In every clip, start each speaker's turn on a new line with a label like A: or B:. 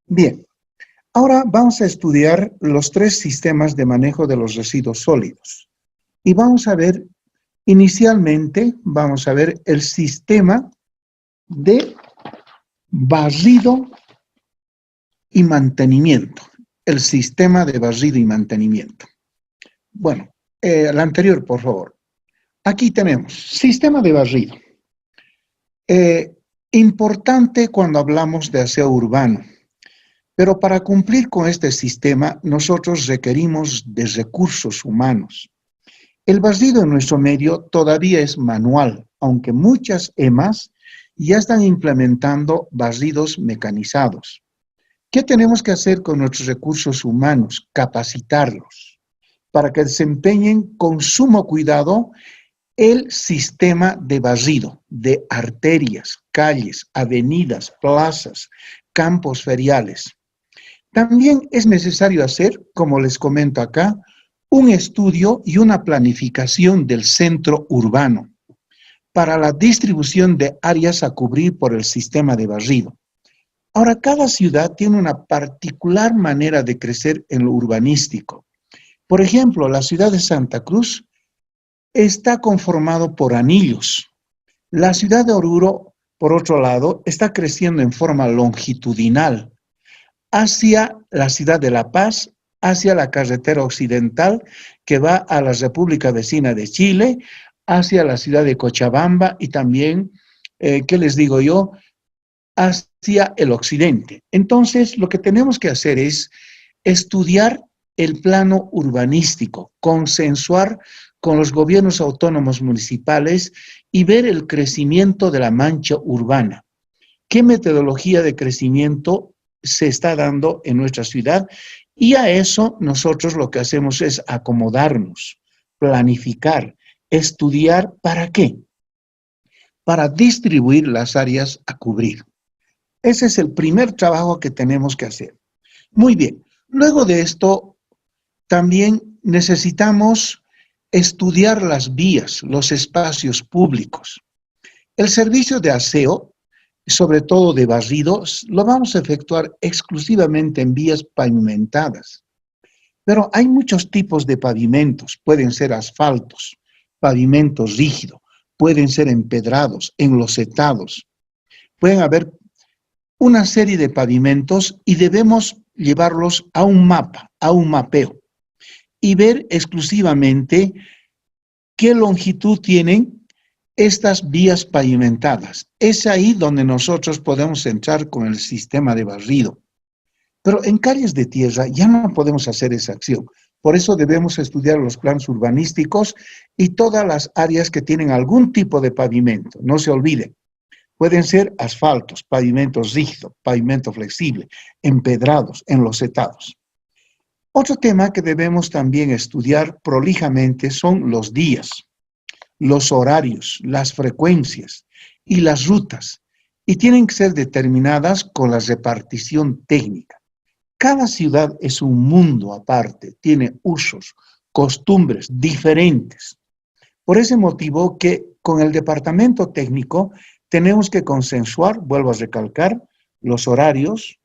A: Bien, ahora vamos a estudiar los tres sistemas de manejo de los residuos sólidos. Y vamos a ver, inicialmente, vamos a ver el sistema de barrido y mantenimiento. El sistema de barrido y mantenimiento. Bueno, el anterior, por favor. Aquí tenemos sistema de barrido. Importante cuando hablamos de aseo urbano. Pero para cumplir con este sistema, nosotros requerimos de recursos humanos. El barrido en nuestro medio todavía es manual, aunque muchas EMAs ya están implementando barridos mecanizados. ¿Qué tenemos que hacer con nuestros recursos humanos? Capacitarlos para que desempeñen con sumo cuidado el sistema de barrido de arterias, calles, avenidas, plazas, campos feriales. También es necesario hacer, como les comento acá, un estudio y una planificación del centro urbano para la distribución de áreas a cubrir por el sistema de barrido. Ahora, cada ciudad tiene una particular manera de crecer en lo urbanístico. Por ejemplo, la ciudad de Santa Cruz está conformado por anillos. La ciudad de Oruro, por otro lado, está creciendo en forma longitudinal hacia la ciudad de La Paz, hacia la carretera occidental que va a la República Vecina de Chile, hacia la ciudad de Cochabamba y también, ¿qué les digo yo?, hacia el occidente. Entonces, lo que tenemos que hacer es estudiar el plano urbanístico, consensuar con los gobiernos autónomos municipales y ver el crecimiento de la mancha urbana. ¿Qué metodología de crecimiento se está dando en nuestra ciudad? Y a eso nosotros lo que hacemos es acomodarnos, planificar, estudiar. ¿Para qué? Para distribuir las áreas a cubrir. Ese es el primer trabajo que tenemos que hacer. Muy bien. Luego de esto, también necesitamos estudiar las vías, los espacios públicos. El servicio de aseo, sobre todo de barridos, lo vamos a efectuar exclusivamente en vías pavimentadas. Pero hay muchos tipos de pavimentos. Pueden ser asfaltos, pavimentos rígidos, pueden ser empedrados, enlosetados. Pueden haber una serie de pavimentos y debemos llevarlos a un mapa, a un mapeo, y ver exclusivamente qué longitud tienen estas vías pavimentadas. Es ahí donde nosotros podemos entrar con el sistema de barrido. Pero en calles de tierra ya no podemos hacer esa acción. Por eso debemos estudiar los planos urbanísticos y todas las áreas que tienen algún tipo de pavimento. No se olviden. Pueden ser asfaltos, pavimentos rígidos, pavimento flexible, empedrados, enlosetados. Otro tema que debemos también estudiar prolijamente son los días, los horarios, las frecuencias y las rutas, y tienen que ser determinadas con la repartición técnica. Cada ciudad es un mundo aparte, tiene usos, costumbres diferentes. Por ese motivo que con el departamento técnico tenemos que consensuar, vuelvo a recalcar, los horarios,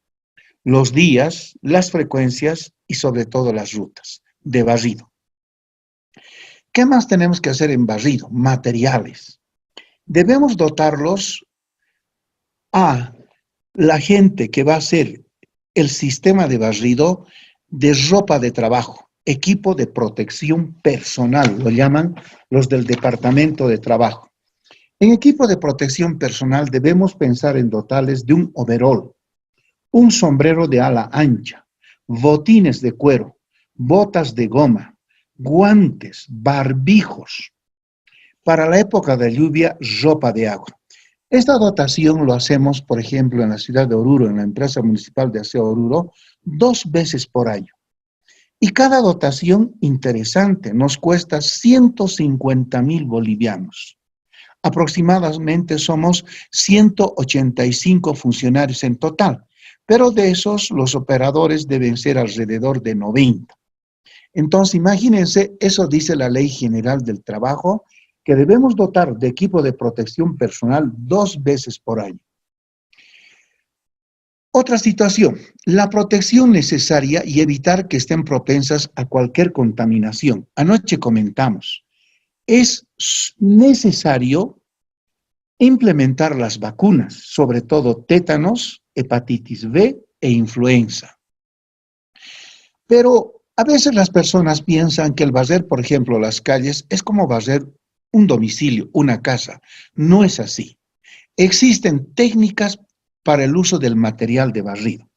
A: los días, las frecuencias y sobre todo las rutas de barrido. ¿Qué más tenemos que hacer en barrido? Materiales. Debemos dotarlos a la gente que va a hacer el sistema de barrido de ropa de trabajo, equipo de protección personal, lo llaman los del departamento de trabajo. En equipo de protección personal debemos pensar en dotarles de un overol, un sombrero de ala ancha, botines de cuero, botas de goma, guantes, barbijos. Para la época de lluvia, ropa de agua. Esta dotación lo hacemos, por ejemplo, en la ciudad de Oruro, en la empresa municipal de aseo Oruro, 2 veces por año. Y cada dotación interesante nos cuesta 150.000 bolivianos. Aproximadamente somos 185 funcionarios en total, pero de esos los operadores deben ser alrededor de 90. Entonces, imagínense, eso dice la Ley General del Trabajo, que debemos dotar de equipo de protección personal 2 veces por año. Otra situación, la protección necesaria y evitar que estén propensas a cualquier contaminación. Anoche comentamos, es necesario implementar las vacunas, sobre todo tétanos, hepatitis B e influenza. Pero a veces las personas piensan que el barrer, por ejemplo, las calles es como barrer un domicilio, una casa. No es así. Existen técnicas para el uso del material de barrido.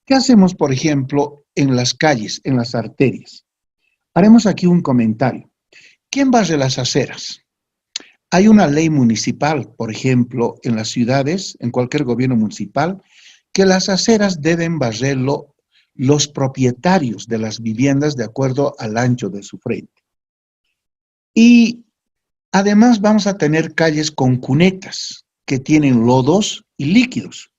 A: ¿Qué hacemos, por ejemplo, en las calles, en las arterias? Haremos aquí un comentario. ¿Quién barre las aceras? Hay una ley municipal, por ejemplo, en las ciudades, en cualquier gobierno municipal, que las aceras deben barrerlo los propietarios de las viviendas de acuerdo al ancho de su frente. Y además vamos a tener calles con cunetas que tienen lodos y líquidos.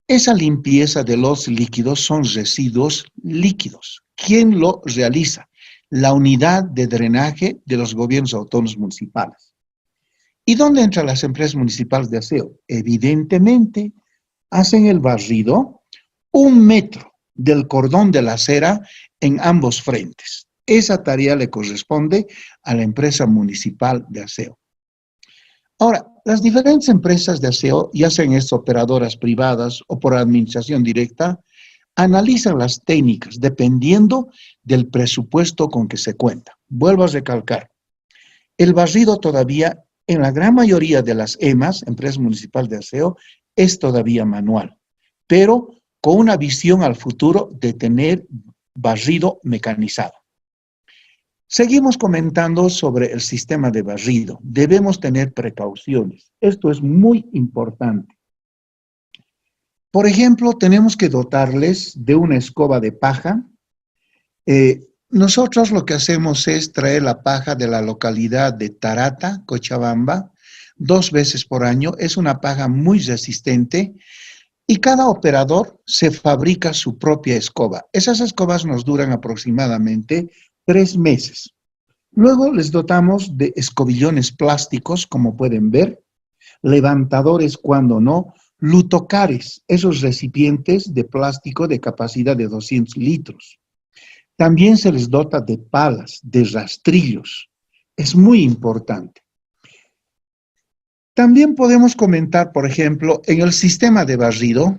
A: Esa limpieza de los líquidos son residuos líquidos. ¿Quién lo realiza? La unidad de drenaje de los gobiernos autónomos municipales. ¿Y dónde entran las empresas municipales de aseo? Evidentemente, hacen el barrido 1 metro del cordón de la acera en ambos frentes. Esa tarea le corresponde a la empresa municipal de aseo. Ahora, las diferentes empresas de aseo, ya sean estas operadoras privadas o por administración directa, analizan las técnicas dependiendo del presupuesto con que se cuenta. Vuelvo a recalcar, el barrido todavía, en la gran mayoría de las EMAs, empresas municipales de aseo, es todavía manual, pero con una visión al futuro de tener barrido mecanizado. Seguimos comentando sobre el sistema de barrido. Debemos tener precauciones. Esto es muy importante. Por ejemplo, tenemos que dotarles de una escoba de paja. Nosotros lo que hacemos es traer la paja de la localidad de Tarata, Cochabamba, 2 veces por año. Es una paja muy resistente y cada operador se fabrica su propia escoba. Esas escobas nos duran aproximadamente 3 meses. Luego les dotamos de escobillones plásticos, como pueden ver, levantadores cuando no, lutocares, esos recipientes de plástico de capacidad de 200 litros. También se les dota de palas, de rastrillos. Es muy importante. También podemos comentar, por ejemplo, en el sistema de barrido,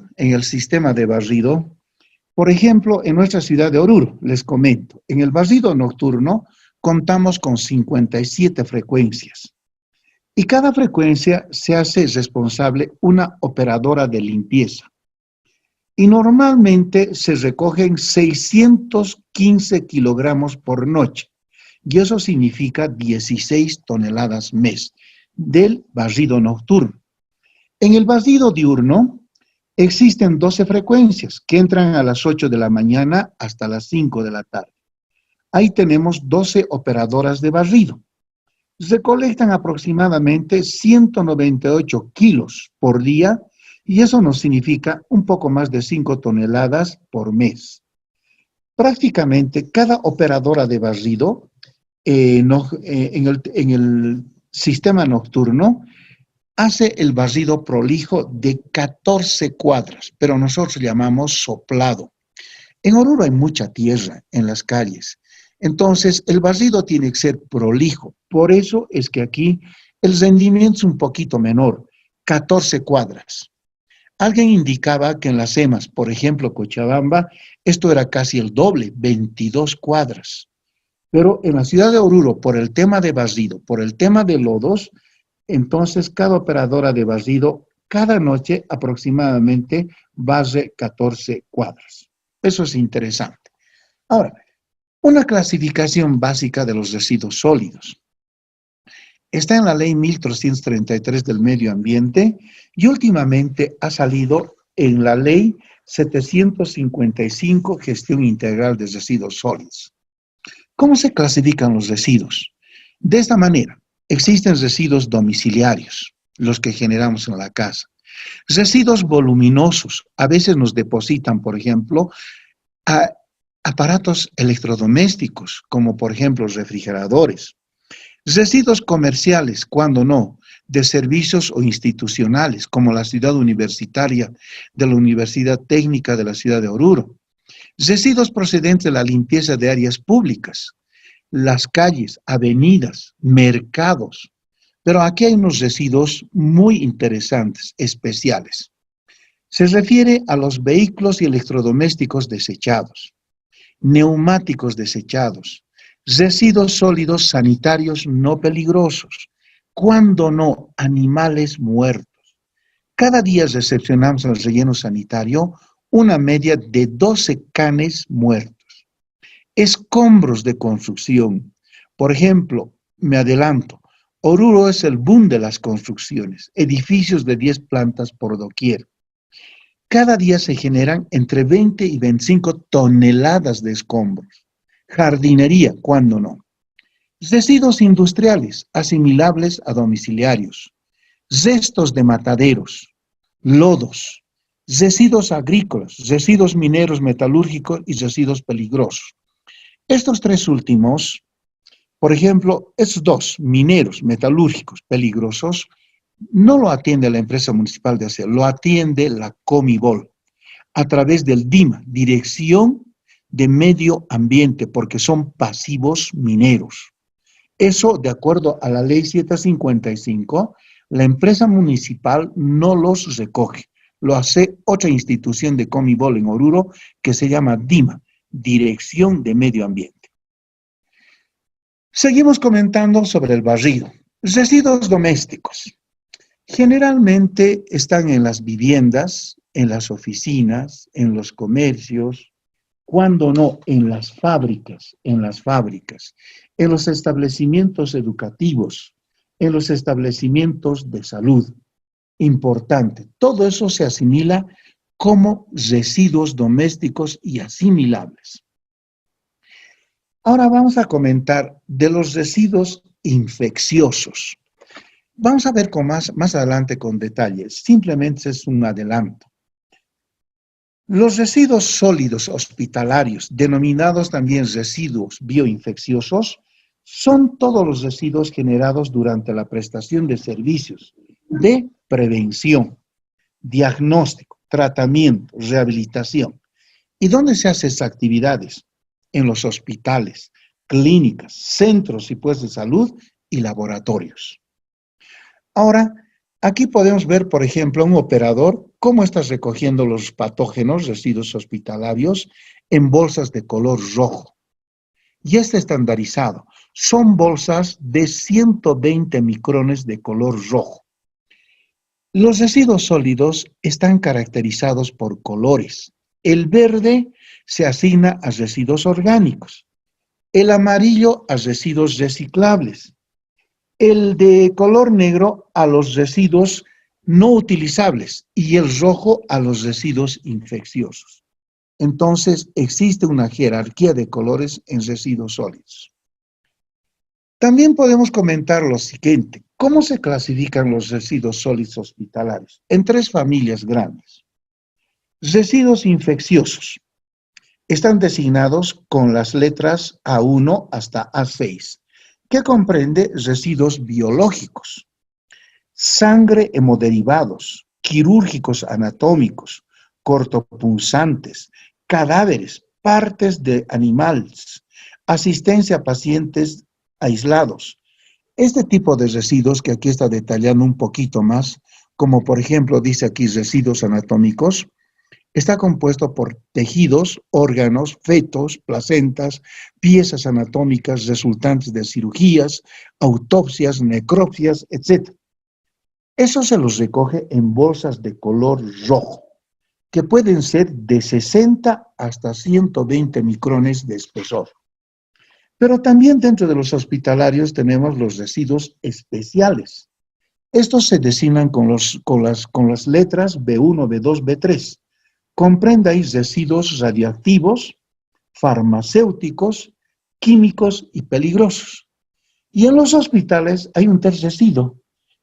A: por ejemplo, en nuestra ciudad de Oruro, les comento, en el barrido nocturno contamos con 57 frecuencias y cada frecuencia se hace responsable una operadora de limpieza. Y normalmente se recogen 615 kilogramos por noche y eso significa 16 toneladas mes del barrido nocturno. En el barrido diurno existen 12 frecuencias que entran a las 8 de la mañana hasta las 5 de la tarde. Ahí tenemos 12 operadoras de barrido. Recolectan aproximadamente 198 kilos por día y eso nos significa un poco más de 5 toneladas por mes. Prácticamente cada operadora de barrido en el sistema nocturno hace el barrido prolijo de 14 cuadras, pero nosotros llamamos soplado. En Oruro hay mucha tierra en las calles, entonces el barrido tiene que ser prolijo. Por eso es que aquí el rendimiento es un poquito menor, 14 cuadras. Alguien indicaba que en las EMAs, por ejemplo, Cochabamba, esto era casi el doble, 22 cuadras. Pero en la ciudad de Oruro, por el tema de barrido, por el tema de lodos, entonces cada operadora de barrido, cada noche aproximadamente barre 14 cuadras. Eso es interesante. Ahora, una clasificación básica de los residuos sólidos. Está en la ley 1333 del medio ambiente y últimamente ha salido en la ley 755 gestión integral de residuos sólidos. ¿Cómo se clasifican los residuos? De esta manera, existen residuos domiciliarios, los que generamos en la casa. Residuos voluminosos, a veces nos depositan, por ejemplo, aparatos electrodomésticos, como por ejemplo refrigeradores. Residuos comerciales, cuando no, de servicios o institucionales, como la ciudad universitaria de la Universidad Técnica de la ciudad de Oruro. Residuos procedentes de la limpieza de áreas públicas, las calles, avenidas, mercados. Pero aquí hay unos residuos muy interesantes, especiales. Se refiere a los vehículos y electrodomésticos desechados, neumáticos desechados, residuos sólidos sanitarios no peligrosos, cuando no, animales muertos. Cada día recepcionamos en el relleno sanitario una media de 12 canes muertos. Escombros de construcción. Por ejemplo, me adelanto, Oruro es el boom de las construcciones, edificios de 10 plantas por doquier. Cada día se generan entre 20 y 25 toneladas de escombros. Jardinería, ¿cuándo no? Residuos industriales, asimilables a domiciliarios. Restos de mataderos, lodos, residuos agrícolas, residuos mineros metalúrgicos y residuos peligrosos. Estos tres últimos, por ejemplo, estos dos, mineros, metalúrgicos, peligrosos, no lo atiende la empresa municipal de aseo, lo atiende la Comibol a través del DIMA, Dirección de Medio Ambiente, porque son pasivos mineros. Eso, de acuerdo a la ley 755, la empresa municipal no los recoge. Lo hace otra institución de Comibol en Oruro que se llama DIMA, Dirección de Medio Ambiente. Seguimos comentando sobre el barrido. Residuos domésticos. Generalmente están en las viviendas, en las oficinas, en los comercios, cuando no, en las fábricas, en los establecimientos educativos, en los establecimientos de salud. Importante, todo eso se asimila como residuos domésticos y asimilables. Ahora vamos a comentar de los residuos infecciosos. Vamos a ver más adelante con detalles, simplemente es un adelanto. Los residuos sólidos hospitalarios, denominados también residuos bioinfecciosos, son todos los residuos generados durante la prestación de servicios de prevención, diagnóstico, tratamiento, rehabilitación. ¿Y dónde se hacen esas actividades? En los hospitales, clínicas, centros y puestos de salud y laboratorios. Ahora, aquí podemos ver, por ejemplo, un operador, cómo está recogiendo los patógenos, residuos hospitalarios, en bolsas de color rojo. Y está estandarizado. Son bolsas de 120 micrones de color rojo. Los residuos sólidos están caracterizados por colores. El verde se asigna a residuos orgánicos, el amarillo a residuos reciclables, el de color negro a los residuos no utilizables y el rojo a los residuos infecciosos. Entonces, existe una jerarquía de colores en residuos sólidos. También podemos comentar lo siguiente. ¿Cómo se clasifican los residuos sólidos hospitalarios? En tres familias grandes. Residuos infecciosos. Están designados con las letras A1 hasta A6, que comprende residuos biológicos, sangre hemoderivados, quirúrgicos anatómicos, cortopunzantes, cadáveres, partes de animales, asistencia a pacientes aislados. Este tipo de residuos que aquí está detallando un poquito más, como por ejemplo dice aquí residuos anatómicos, está compuesto por tejidos, órganos, fetos, placentas, piezas anatómicas resultantes de cirugías, autopsias, necropsias, etc. Eso se los recoge en bolsas de color rojo, que pueden ser de 60 hasta 120 micrones de espesor. Pero también dentro de los hospitalarios tenemos los residuos especiales. Estos se designan con las letras B1, B2, B3. Comprendáis residuos radioactivos, farmacéuticos, químicos y peligrosos. Y en los hospitales hay un tercer residuo,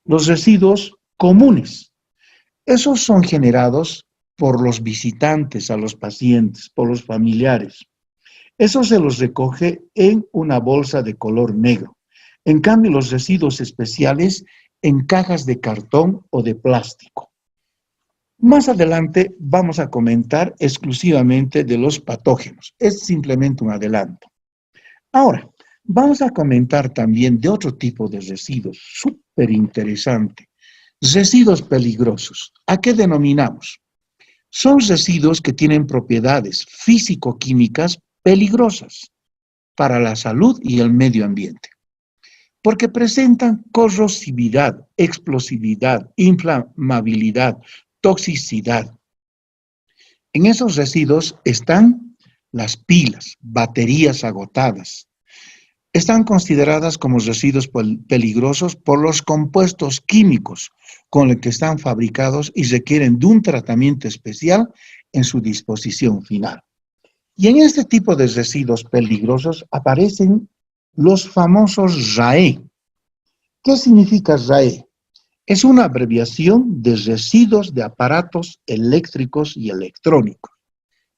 A: los residuos comunes. Esos son generados por los visitantes a los pacientes, por los familiares. Eso se los recoge en una bolsa de color negro. En cambio, los residuos especiales en cajas de cartón o de plástico. Más adelante vamos a comentar exclusivamente de los patógenos. Es simplemente un adelanto. Ahora, vamos a comentar también de otro tipo de residuos, súper interesante. Residuos peligrosos. ¿A qué denominamos? Son residuos que tienen propiedades físico-químicas peligrosas para la salud y el medio ambiente, porque presentan corrosividad, explosividad, inflamabilidad, toxicidad. En esos residuos están las pilas, baterías agotadas. Están consideradas como residuos peligrosos por los compuestos químicos con los que están fabricados y requieren de un tratamiento especial en su disposición final. Y en este tipo de residuos peligrosos aparecen los famosos RAE. ¿Qué significa RAE? Es una abreviación de residuos de aparatos eléctricos y electrónicos.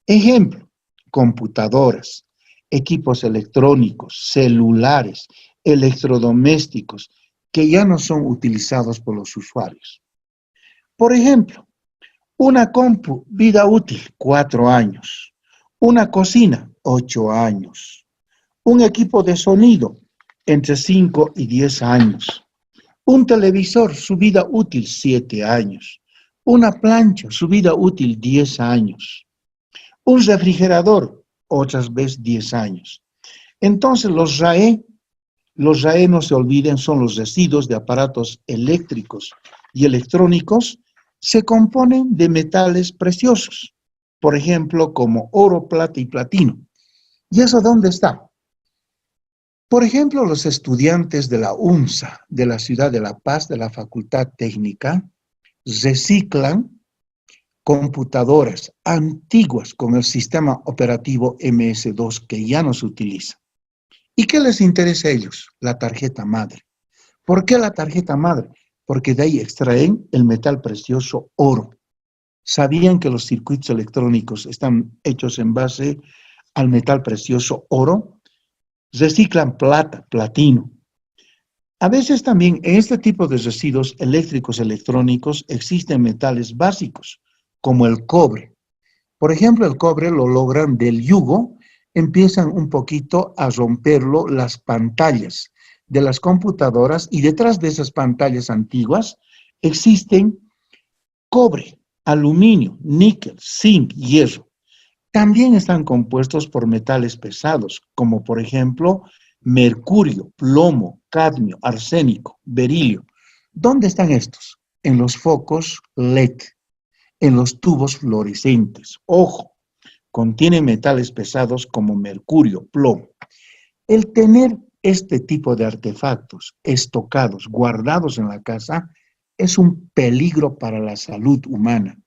A: Ejemplo, computadoras, equipos electrónicos, celulares, electrodomésticos, que ya no son utilizados por los usuarios. Por ejemplo, una compu, vida útil, 4 años. Una cocina, 8 años. Un equipo de sonido, entre 5 y 10 años. Un televisor, su vida útil, 7 años. Una plancha, su vida útil, 10 años. Un refrigerador, otras veces 10 años. Entonces los RAE no se olviden, son los residuos de aparatos eléctricos y electrónicos, se componen de metales preciosos, por ejemplo, como oro, plata y platino. ¿Y eso dónde está? Por ejemplo, los estudiantes de la UNSA, de la ciudad de La Paz, de la Facultad Técnica, reciclan computadoras antiguas con el sistema operativo MS-2 que ya no se utiliza. ¿Y qué les interesa a ellos? La tarjeta madre. ¿Por qué la tarjeta madre? Porque de ahí extraen el metal precioso oro. ¿Sabían que los circuitos electrónicos están hechos en base al metal precioso oro? Reciclan plata, platino. A veces también en este tipo de residuos eléctricos electrónicos existen metales básicos, como el cobre. Por ejemplo, el cobre lo logran del yugo, empiezan un poquito a romperlo las pantallas de las computadoras y detrás de esas pantallas antiguas existen cobre, aluminio, níquel, zinc, hierro. También están compuestos por metales pesados, como por ejemplo mercurio, plomo, cadmio, arsénico, berilio. ¿Dónde están estos? En los focos LED, en los tubos fluorescentes. Ojo, contienen metales pesados como mercurio, plomo. El tener este tipo de artefactos estocados, guardados en la casa, es un peligro para la salud humana,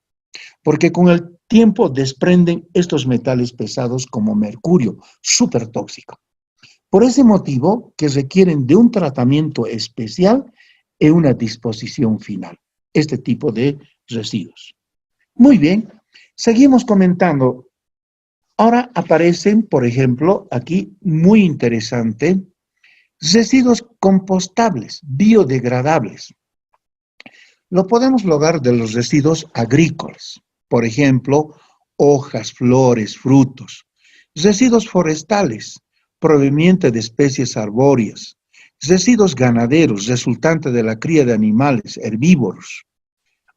A: porque con el tiempo desprenden estos metales pesados como mercurio, súper tóxico. Por ese motivo que requieren de un tratamiento especial en una disposición final, este tipo de residuos. Muy bien, seguimos comentando. Ahora aparecen, por ejemplo, aquí, muy interesante, residuos compostables, biodegradables. Lo podemos lograr de los residuos agrícolas, por ejemplo, hojas, flores, frutos. Residuos forestales, provenientes de especies arbóreas. Residuos ganaderos, resultantes de la cría de animales herbívoros.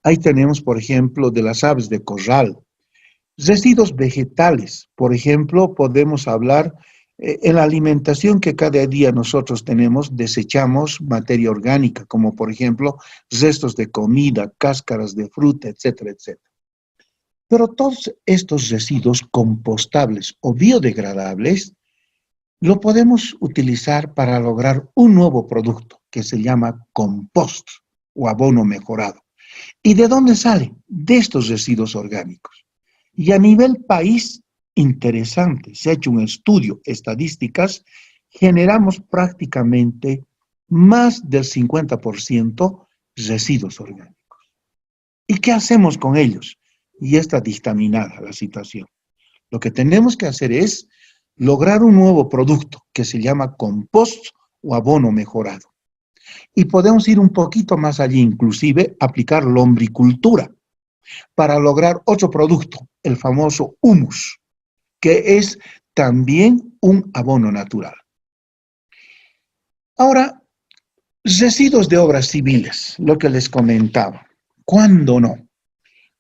A: Ahí tenemos, por ejemplo, de las aves de corral. Residuos vegetales, por ejemplo, podemos hablar en la alimentación que cada día nosotros tenemos, desechamos materia orgánica, como por ejemplo restos de comida, cáscaras de fruta, etcétera, etcétera. Pero todos estos residuos compostables o biodegradables lo podemos utilizar para lograr un nuevo producto que se llama compost o abono mejorado. ¿Y de dónde sale? De estos residuos orgánicos. Y a nivel país, interesante, se ha hecho un estudio, estadísticas, generamos prácticamente más del 50% residuos orgánicos. ¿Y qué hacemos con ellos? Y está dictaminada la situación. Lo que tenemos que hacer es lograr un nuevo producto que se llama compost o abono mejorado. Y podemos ir un poquito más allí, inclusive aplicar lombricultura para lograr otro producto, el famoso humus, que es también un abono natural. Ahora, residuos de obras civiles, lo que les comentaba. ¿Cuándo no?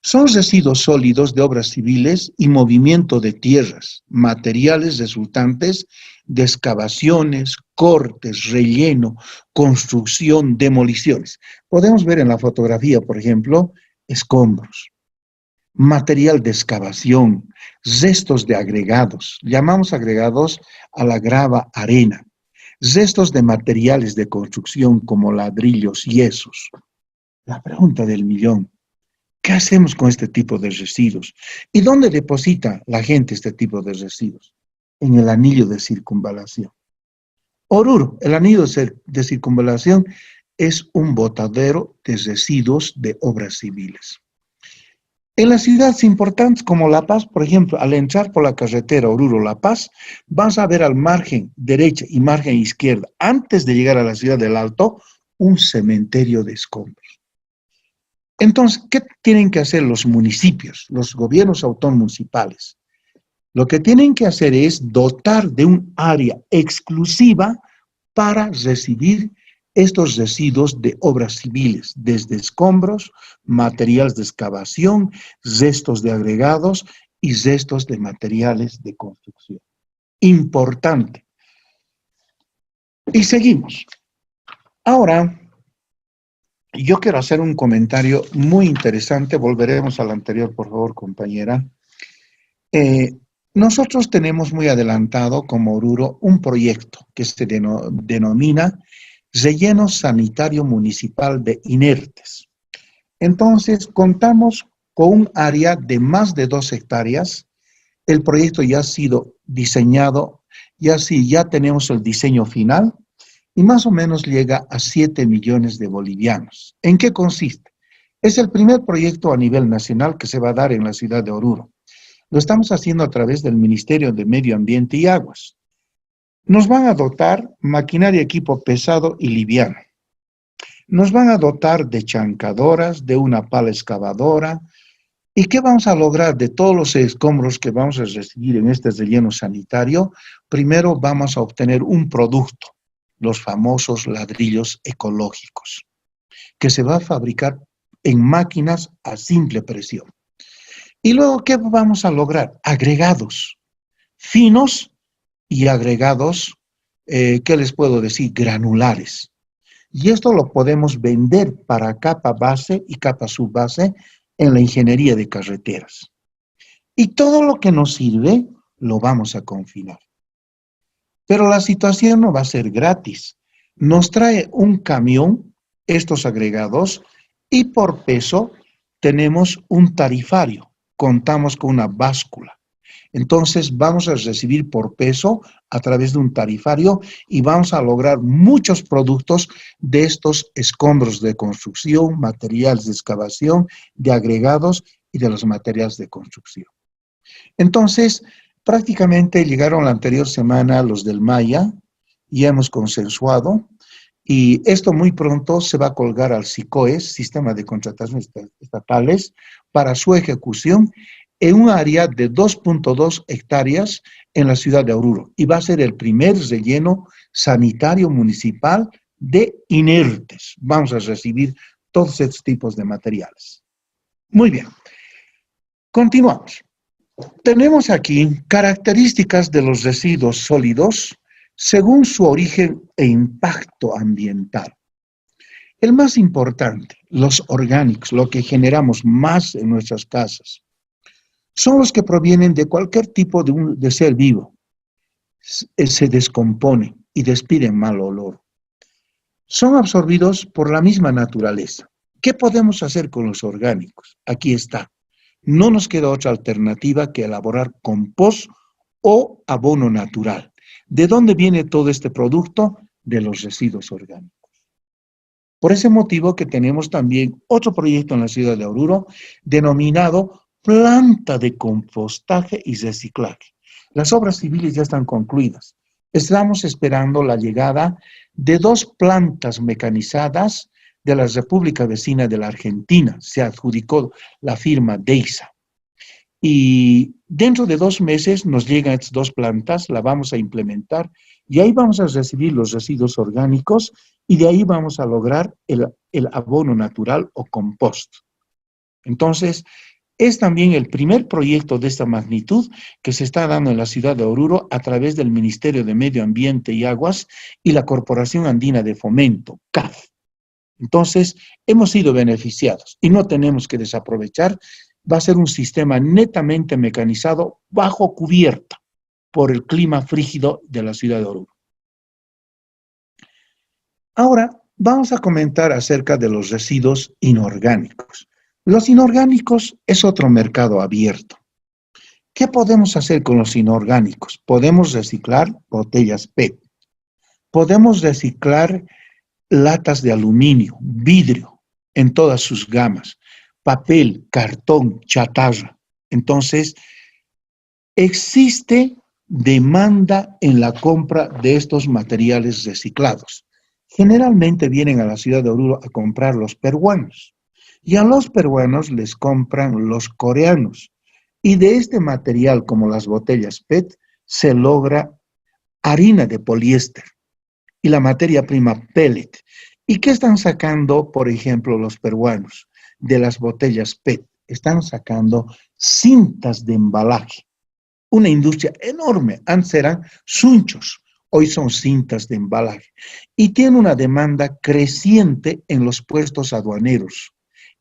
A: Son residuos sólidos de obras civiles y movimiento de tierras, materiales resultantes de excavaciones, cortes, relleno, construcción, demoliciones. Podemos ver en la fotografía, por ejemplo, escombros, material de excavación, restos de agregados, llamamos agregados a la grava arena, restos de materiales de construcción como ladrillos, yesos. La pregunta del millón: ¿qué hacemos con este tipo de residuos? ¿Y dónde deposita la gente este tipo de residuos? En el anillo de circunvalación. Oruro, el anillo de circunvalación es un botadero de residuos de obras civiles. En las ciudades importantes como La Paz, por ejemplo, al entrar por la carretera Oruro-La Paz, vas a ver al margen derecha y margen izquierda, antes de llegar a la ciudad del Alto, un cementerio de escombros. Entonces, ¿qué tienen que hacer los municipios, los gobiernos autónomos municipales? Lo que tienen que hacer es dotar de un área exclusiva para recibir estos residuos de obras civiles, desde escombros, materiales de excavación, restos de agregados y restos de materiales de construcción. Importante. Y seguimos. Ahora, yo quiero hacer un comentario muy interesante. Volveremos al anterior, por favor, compañera. Nosotros tenemos muy adelantado como Oruro un proyecto que se denomina Relleno Sanitario Municipal de Inertes. Entonces, contamos con un área de más de 2 hectáreas. El proyecto ya ha sido diseñado, ya tenemos el diseño final y más o menos llega a 7 millones de bolivianos. ¿En qué consiste? Es el primer proyecto a nivel nacional que se va a dar en la ciudad de Oruro. Lo estamos haciendo a través del Ministerio de Medio Ambiente y Aguas. Nos van a dotar maquinaria, equipo pesado y liviano. Nos van a dotar de chancadoras, de una pala excavadora. ¿Y qué vamos a lograr de todos los escombros que vamos a recibir en este relleno sanitario? Primero vamos a obtener un producto, los famosos ladrillos ecológicos, que se va a fabricar en máquinas a simple presión. Y luego, ¿qué vamos a lograr? Agregados finos y agregados, ¿qué les puedo decir? Granulares. Y esto lo podemos vender para capa base y capa subbase en la ingeniería de carreteras. Y todo lo que nos sirve lo vamos a confinar. Pero la situación no va a ser gratis. Nos trae un camión estos agregados y por peso tenemos un tarifario. Contamos con una báscula. Entonces vamos a recibir por peso a través de un tarifario y vamos a lograr muchos productos de estos escombros de construcción, materiales de excavación, de agregados y de los materiales de construcción. Entonces, prácticamente llegaron la anterior semana los del Maya y hemos consensuado y esto muy pronto se va a colgar al SICOES, Sistema de Contrataciones Estatales, para su ejecución en un área de 2.2 hectáreas en la ciudad de Oruro. Y va a ser el primer relleno sanitario municipal de inertes. Vamos a recibir todos estos tipos de materiales. Muy bien. Continuamos. Tenemos aquí características de los residuos sólidos según su origen e impacto ambiental. El más importante, los orgánicos, lo que generamos más en nuestras casas, son los que provienen de cualquier tipo de ser vivo. Se descompone y despiden mal olor. Son absorbidos por la misma naturaleza. ¿Qué podemos hacer con los orgánicos? Aquí está. No nos queda otra alternativa que elaborar compost o abono natural. ¿De dónde viene todo este producto? De los residuos orgánicos. Por ese motivo que tenemos también otro proyecto en la ciudad de Oruro denominado Planta de Compostaje y Reciclaje. Las obras civiles ya están concluidas. Estamos esperando la llegada de 2 plantas mecanizadas de la República Vecina de la Argentina. Se adjudicó la firma DEISA. Y dentro de 2 meses nos llegan estas 2 plantas, la vamos a implementar y ahí vamos a recibir los residuos orgánicos y de ahí vamos a lograr el abono natural o compost. Entonces, es también el primer proyecto de esta magnitud que se está dando en la ciudad de Oruro a través del Ministerio de Medio Ambiente y Aguas y la Corporación Andina de Fomento, CAF. Entonces, hemos sido beneficiados y no tenemos que desaprovechar. Va a ser un sistema netamente mecanizado bajo cubierta por el clima frígido de la ciudad de Oruro. Ahora, vamos a comentar acerca de los residuos inorgánicos. Los inorgánicos es otro mercado abierto. ¿Qué podemos hacer con los inorgánicos? Podemos reciclar botellas PET. Podemos reciclar latas de aluminio, vidrio, en todas sus gamas, papel, cartón, chatarra. Entonces, existe demanda en la compra de estos materiales reciclados. Generalmente vienen a la ciudad de Oruro a comprar los peruanos y a los peruanos les compran los coreanos. Y de este material, como las botellas PET, se logra harina de poliéster y la materia prima pellet. ¿Y qué están sacando, por ejemplo, los peruanos de las botellas PET? Están sacando cintas de embalaje. Una industria enorme. Antes eran sunchos, hoy son cintas de embalaje. Y tiene una demanda creciente en los puestos aduaneros,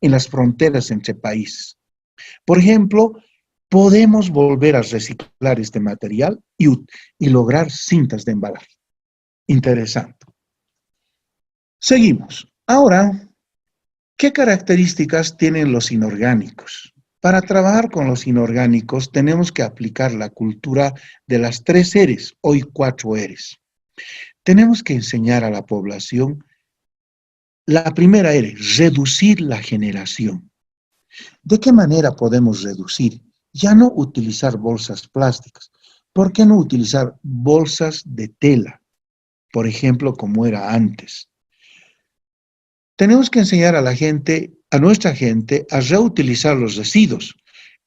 A: en las fronteras entre países. Por ejemplo, podemos volver a reciclar este material y lograr cintas de embalaje. Interesante. Seguimos. Ahora, ¿qué características tienen los inorgánicos? Para trabajar con los inorgánicos tenemos que aplicar la cultura de las 3 R's, hoy 4 R's. Tenemos que enseñar a la población la primera R, reducir la generación. ¿De qué manera podemos reducir? Ya no utilizar bolsas plásticas. ¿Por qué no utilizar bolsas de tela? Por ejemplo, como era antes. Tenemos que enseñar a la gente, a nuestra gente, a reutilizar los residuos.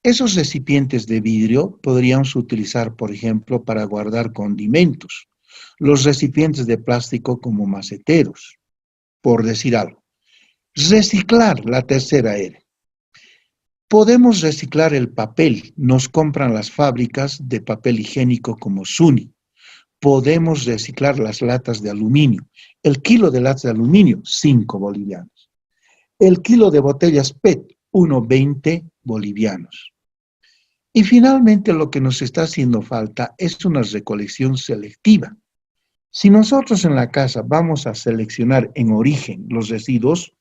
A: Esos recipientes de vidrio podríamos utilizar, por ejemplo, para guardar condimentos. Los recipientes de plástico como maceteros, por decir algo. Reciclar, la tercera R. Podemos reciclar el papel. Nos compran las fábricas de papel higiénico como Suni. Podemos reciclar las latas de aluminio. El kilo de latas de aluminio, 5 bolivianos. El kilo de botellas PET, 1,20 bolivianos. Y finalmente lo que nos está haciendo falta es una recolección selectiva. Si nosotros en la casa vamos a seleccionar en origen los residuos,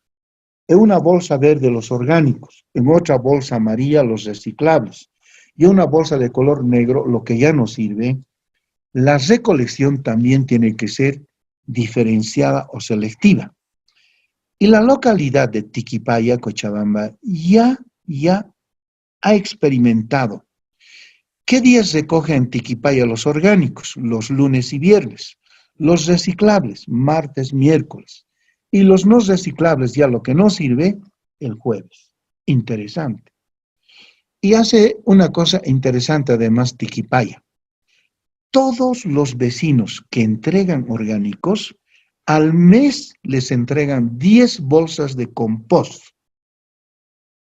A: en una bolsa verde los orgánicos, en otra bolsa amarilla los reciclables y en una bolsa de color negro lo que ya no sirve, la recolección también tiene que ser diferenciada o selectiva. Y la localidad de Tiquipaya, Cochabamba, ya ha experimentado. ¿Qué días recoge en Tiquipaya los orgánicos? Los lunes y viernes. Los reciclables, martes, miércoles. Y los no reciclables, ya lo que no sirve, el jueves. Interesante. Y hace una cosa interesante además Tiquipaya. Todos los vecinos que entregan orgánicos, al mes les entregan 10 bolsas de compost.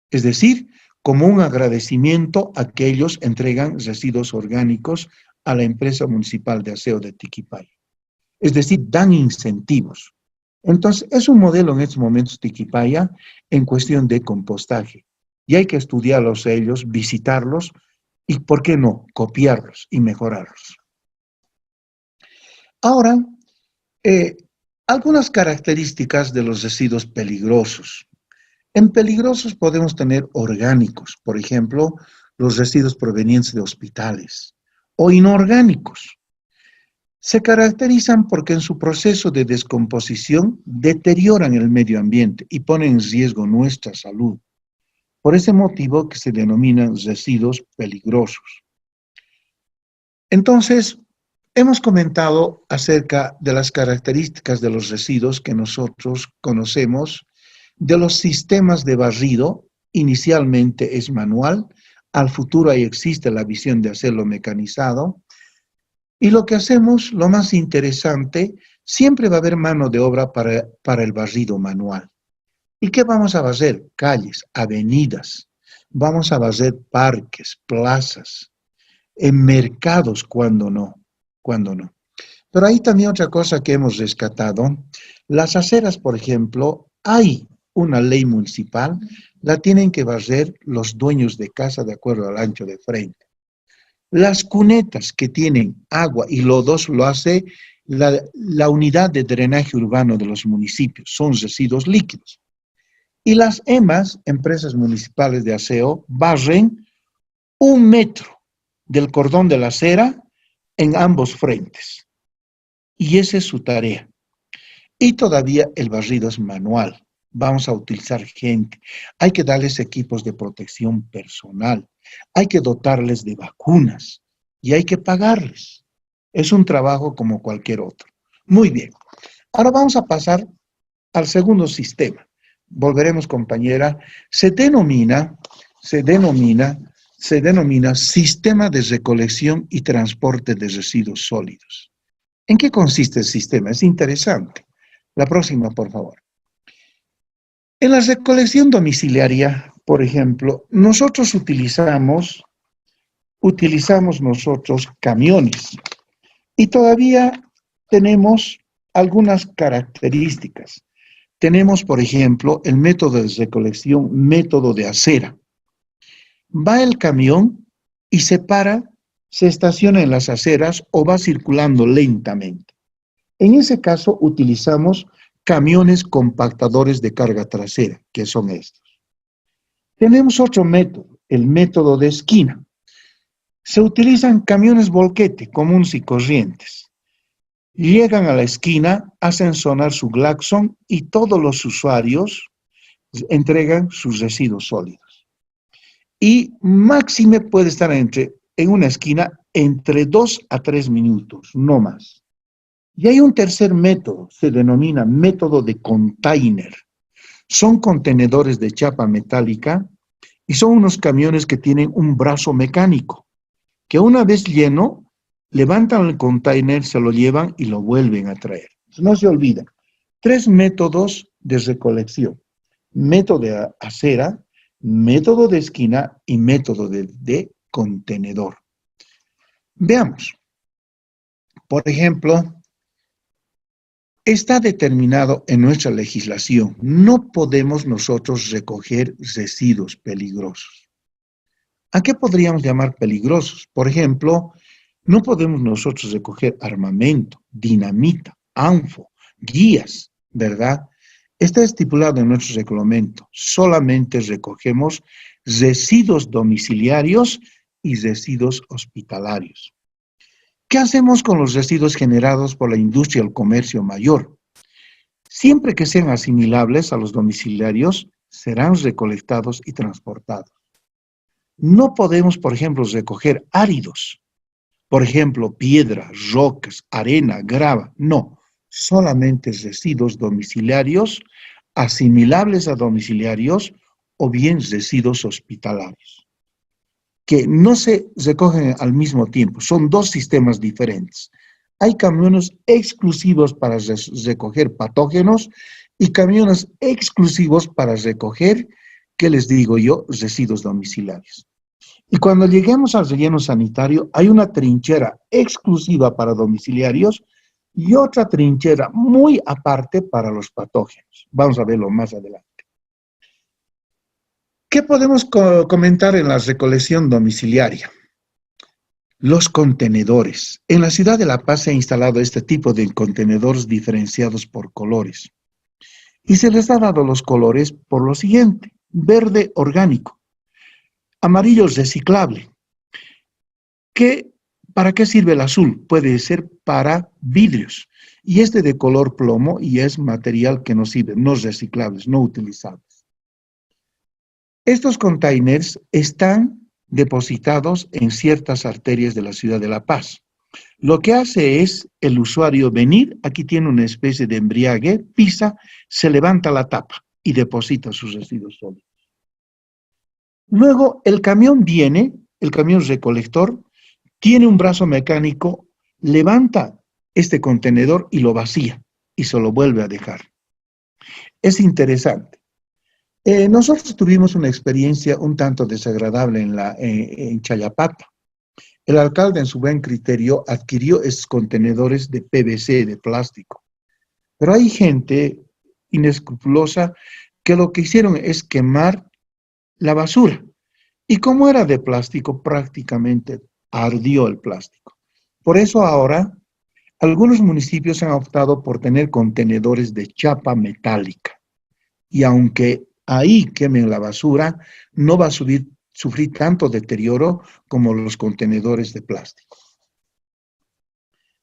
A: Es decir, como un agradecimiento a que ellos entregan residuos orgánicos a la empresa municipal de aseo de Tiquipaya. Es decir, dan incentivos. Entonces, es un modelo en estos momentos Tiquipaya en cuestión de compostaje. Y hay que estudiarlos a ellos, visitarlos y, ¿por qué no?, copiarlos y mejorarlos. Ahora, algunas características de los residuos peligrosos. En peligrosos podemos tener orgánicos, por ejemplo, los residuos provenientes de hospitales, o inorgánicos. Se caracterizan porque en su proceso de descomposición deterioran el medio ambiente y ponen en riesgo nuestra salud. Por ese motivo que se denominan residuos peligrosos. Entonces, Hemos comentado acerca de las características de los residuos que nosotros conocemos, de los sistemas de barrido. Inicialmente es manual, al futuro ahí existe la visión de hacerlo mecanizado. Y lo que hacemos, lo más interesante, siempre va a haber mano de obra para el barrido manual. ¿Y qué vamos a barrer? Calles, avenidas, vamos a barrer parques, plazas, en mercados, cuando no, cuando no. Pero hay también otra cosa que hemos rescatado. Las aceras, por ejemplo, hay una ley municipal, la tienen que barrer los dueños de casa de acuerdo al ancho de frente. Las cunetas que tienen agua y lodos lo hace la unidad de drenaje urbano de los municipios, son residuos líquidos. Y las EMAs, empresas municipales de aseo, barren 1 metro del cordón de la acera en ambos frentes. Y esa es su tarea. Y todavía el barrido es manual. Vamos a utilizar gente. Hay que darles equipos de protección personal. Hay que dotarles de vacunas. Y hay que pagarles. Es un trabajo como cualquier otro. Muy bien. Ahora vamos a pasar al segundo sistema. Volveremos, compañera. Se denomina sistema de recolección y transporte de residuos sólidos. ¿En qué consiste el sistema? Es interesante. La próxima, por favor. En la recolección domiciliaria, por ejemplo, nosotros utilizamos nosotros camiones y todavía tenemos algunas características. Tenemos, por ejemplo, el método de recolección, método de acera. Va el camión y se para, se estaciona en las aceras o va circulando lentamente. En ese caso utilizamos camiones compactadores de carga trasera, que son estos. Tenemos otro método, el método de esquina. Se utilizan camiones volquete comunes y corrientes. Llegan a la esquina, hacen sonar su claxon y todos los usuarios entregan sus residuos sólidos. Y máxime puede estar en una esquina entre 2 a 3 minutos, no más. Y hay un tercer método, se denomina método de container. Son contenedores de chapa metálica y son unos camiones que tienen un brazo mecánico, que una vez lleno, levantan el container, se lo llevan y lo vuelven a traer. No se olvida. 3 métodos de recolección. Método de acera, método de esquina y método de contenedor. Veamos. Por ejemplo, está determinado en nuestra legislación. No podemos nosotros recoger residuos peligrosos. ¿A qué podríamos llamar peligrosos? Por ejemplo, no podemos nosotros recoger armamento, dinamita, anfo, guías, ¿verdad? Está estipulado en nuestro reglamento. Solamente recogemos residuos domiciliarios y residuos hospitalarios. ¿Qué hacemos con los residuos generados por la industria o el comercio mayor? Siempre que sean asimilables a los domiciliarios, serán recolectados y transportados. No podemos, por ejemplo, recoger áridos. Por ejemplo, piedras, rocas, arena, grava. No, solamente residuos domiciliarios, asimilables a domiciliarios o bien residuos hospitalarios, que no se recogen al mismo tiempo. Son 2 sistemas diferentes. Hay camiones exclusivos para recoger patógenos y camiones exclusivos para recoger, ¿qué les digo yo?, residuos domiciliarios. Y cuando lleguemos al relleno sanitario, hay una trinchera exclusiva para domiciliarios y otra trinchera muy aparte para los patógenos. Vamos a verlo más adelante. ¿Qué podemos comentar en la recolección domiciliaria? Los contenedores. En la ciudad de La Paz se ha instalado este tipo de contenedores diferenciados por colores. Y se les ha dado los colores por lo siguiente: verde orgánico, amarillo reciclable. ¿Para qué sirve el azul? Puede ser para vidrios. Y este de color plomo y es material que no sirve, no reciclables, no utilizables. Estos containers están depositados en ciertas arterias de la ciudad de La Paz. Lo que hace es el usuario venir, aquí tiene una especie de embriague, pisa, se levanta la tapa y deposita sus residuos sólidos. Luego el camión viene, el camión recolector, tiene un brazo mecánico, levanta este contenedor y lo vacía y se lo vuelve a dejar. Es interesante. Nosotros tuvimos una experiencia un tanto desagradable en Chayapata. El alcalde, en su buen criterio, adquirió estos contenedores de PVC, de plástico. Pero hay gente inescrupulosa que lo que hicieron es quemar la basura. Y como era de plástico, prácticamente ardió el plástico. Por eso ahora algunos municipios han optado por tener contenedores de chapa metálica. Y aunque ahí quemen la basura, no va a sufrir tanto deterioro como los contenedores de plástico.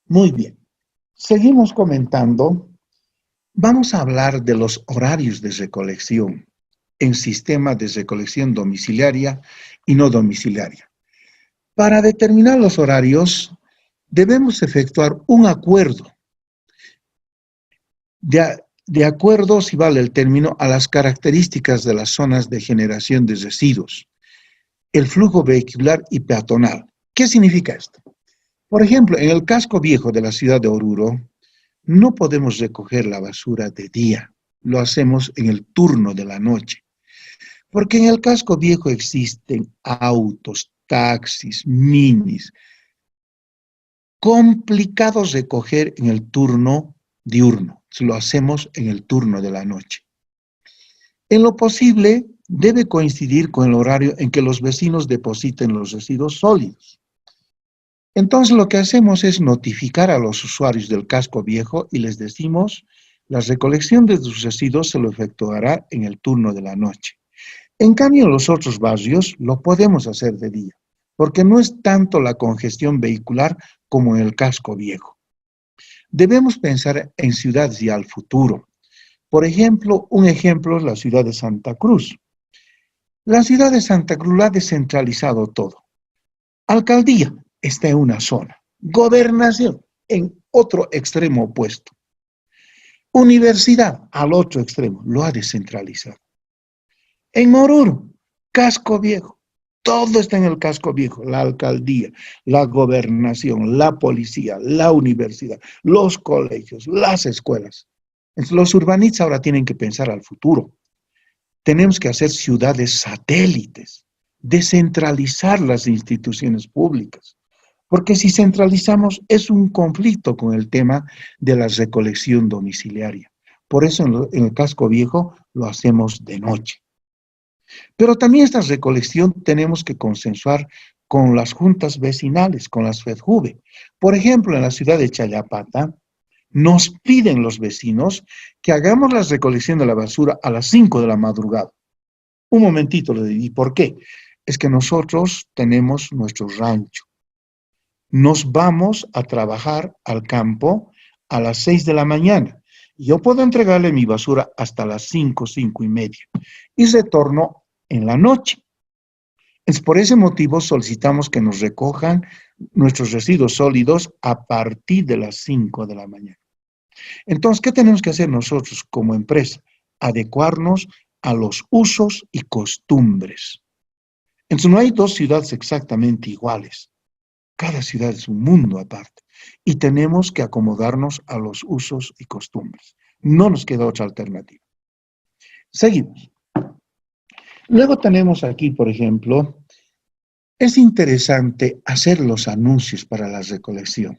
A: Muy bien, seguimos comentando. Vamos a hablar de los horarios de recolección en sistemas de recolección domiciliaria y no domiciliaria. Para determinar los horarios, debemos efectuar un acuerdo. De acuerdo, si vale el término, a las características de las zonas de generación de residuos, el flujo vehicular y peatonal. ¿Qué significa esto? Por ejemplo, en el casco viejo de la ciudad de Oruro, no podemos recoger la basura de día, lo hacemos en el turno de la noche, porque en el casco viejo existen autos, taxis, minis, complicados de recoger en el turno diurno, lo hacemos en el turno de la noche. En lo posible, debe coincidir con el horario en que los vecinos depositen los residuos sólidos. Entonces, lo que hacemos es notificar a los usuarios del casco viejo y les decimos, la recolección de sus residuos se lo efectuará en el turno de la noche. En cambio, en los otros barrios lo podemos hacer de día, porque no es tanto la congestión vehicular como en el casco viejo. Debemos pensar en ciudades y al futuro. Por ejemplo, un ejemplo es la ciudad de Santa Cruz. La ciudad de Santa Cruz la ha descentralizado todo. Alcaldía está en una zona, gobernación en otro extremo opuesto, universidad al otro extremo, lo ha descentralizado. En Oruro, casco viejo, todo está en el casco viejo, la alcaldía, la gobernación, la policía, la universidad, los colegios, las escuelas. Entonces, los urbanistas ahora tienen que pensar al futuro. Tenemos que hacer ciudades satélites, descentralizar las instituciones públicas, porque si centralizamos es un conflicto con el tema de la recolección domiciliaria. Por eso en el casco viejo lo hacemos de noche. Pero también esta recolección tenemos que consensuar con las juntas vecinales, con las FEDJUVE. Por ejemplo, en la ciudad de Chayapata, nos piden los vecinos que hagamos la recolección de la basura a las 5 de la madrugada. Un momentito, le digo, ¿y por qué? Es que nosotros tenemos nuestro rancho. Nos vamos a trabajar al campo a las 6 de la mañana. Yo puedo entregarle mi basura hasta las 5, 5:30 y retorno en la noche. Es por ese motivo solicitamos que nos recojan nuestros residuos sólidos a partir de las 5 de la mañana. Entonces, ¿qué tenemos que hacer nosotros como empresa? Adecuarnos a los usos y costumbres. Entonces, no hay dos ciudades exactamente iguales. Cada ciudad es un mundo aparte. Y tenemos que acomodarnos a los usos y costumbres. No nos queda otra alternativa. Seguimos. Luego tenemos aquí, por ejemplo, es interesante hacer los anuncios para la recolección.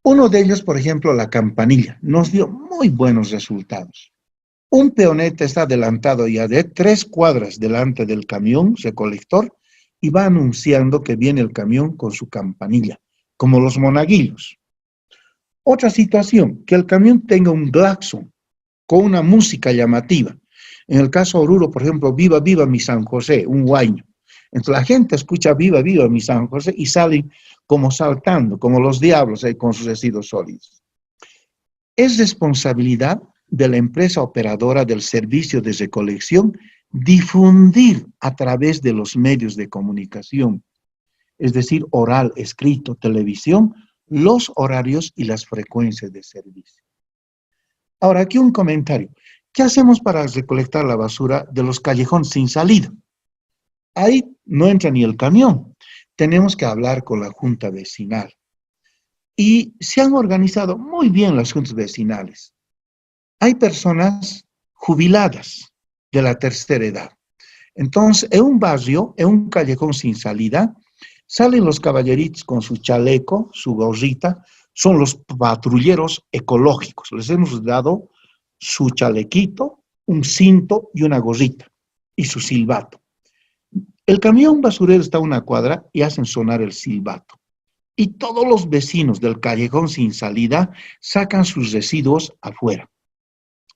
A: Uno de ellos, por ejemplo, la campanilla, nos dio muy buenos resultados. Un peoneta está adelantado ya de 3 cuadras delante del camión recolector y va anunciando que viene el camión con su campanilla, como los monaguillos. Otra situación, que el camión tenga un claxon con una música llamativa. En el caso de Oruro, por ejemplo, viva, viva mi San José, un huayno. Entonces la gente escucha viva, viva mi San José y salen como saltando, como los diablos con sus residuos sólidos. Es responsabilidad de la empresa operadora del servicio de recolección difundir a través de los medios de comunicación es decir, oral, escrito, televisión, los horarios y las frecuencias de servicio. Ahora, aquí un comentario. ¿Qué hacemos para recolectar la basura de los callejones sin salida? Ahí no entra ni el camión. Tenemos que hablar con la junta vecinal. Y se han organizado muy bien las juntas vecinales. Hay personas jubiladas de la tercera edad. Entonces, en un barrio, en un callejón sin salida, salen los caballeritos con su chaleco, su gorrita, son los patrulleros ecológicos. Les hemos dado su chalequito, un cinto y una gorrita, y su silbato. El camión basurero está a una cuadra y hacen sonar el silbato. Y todos los vecinos del callejón sin salida sacan sus residuos afuera.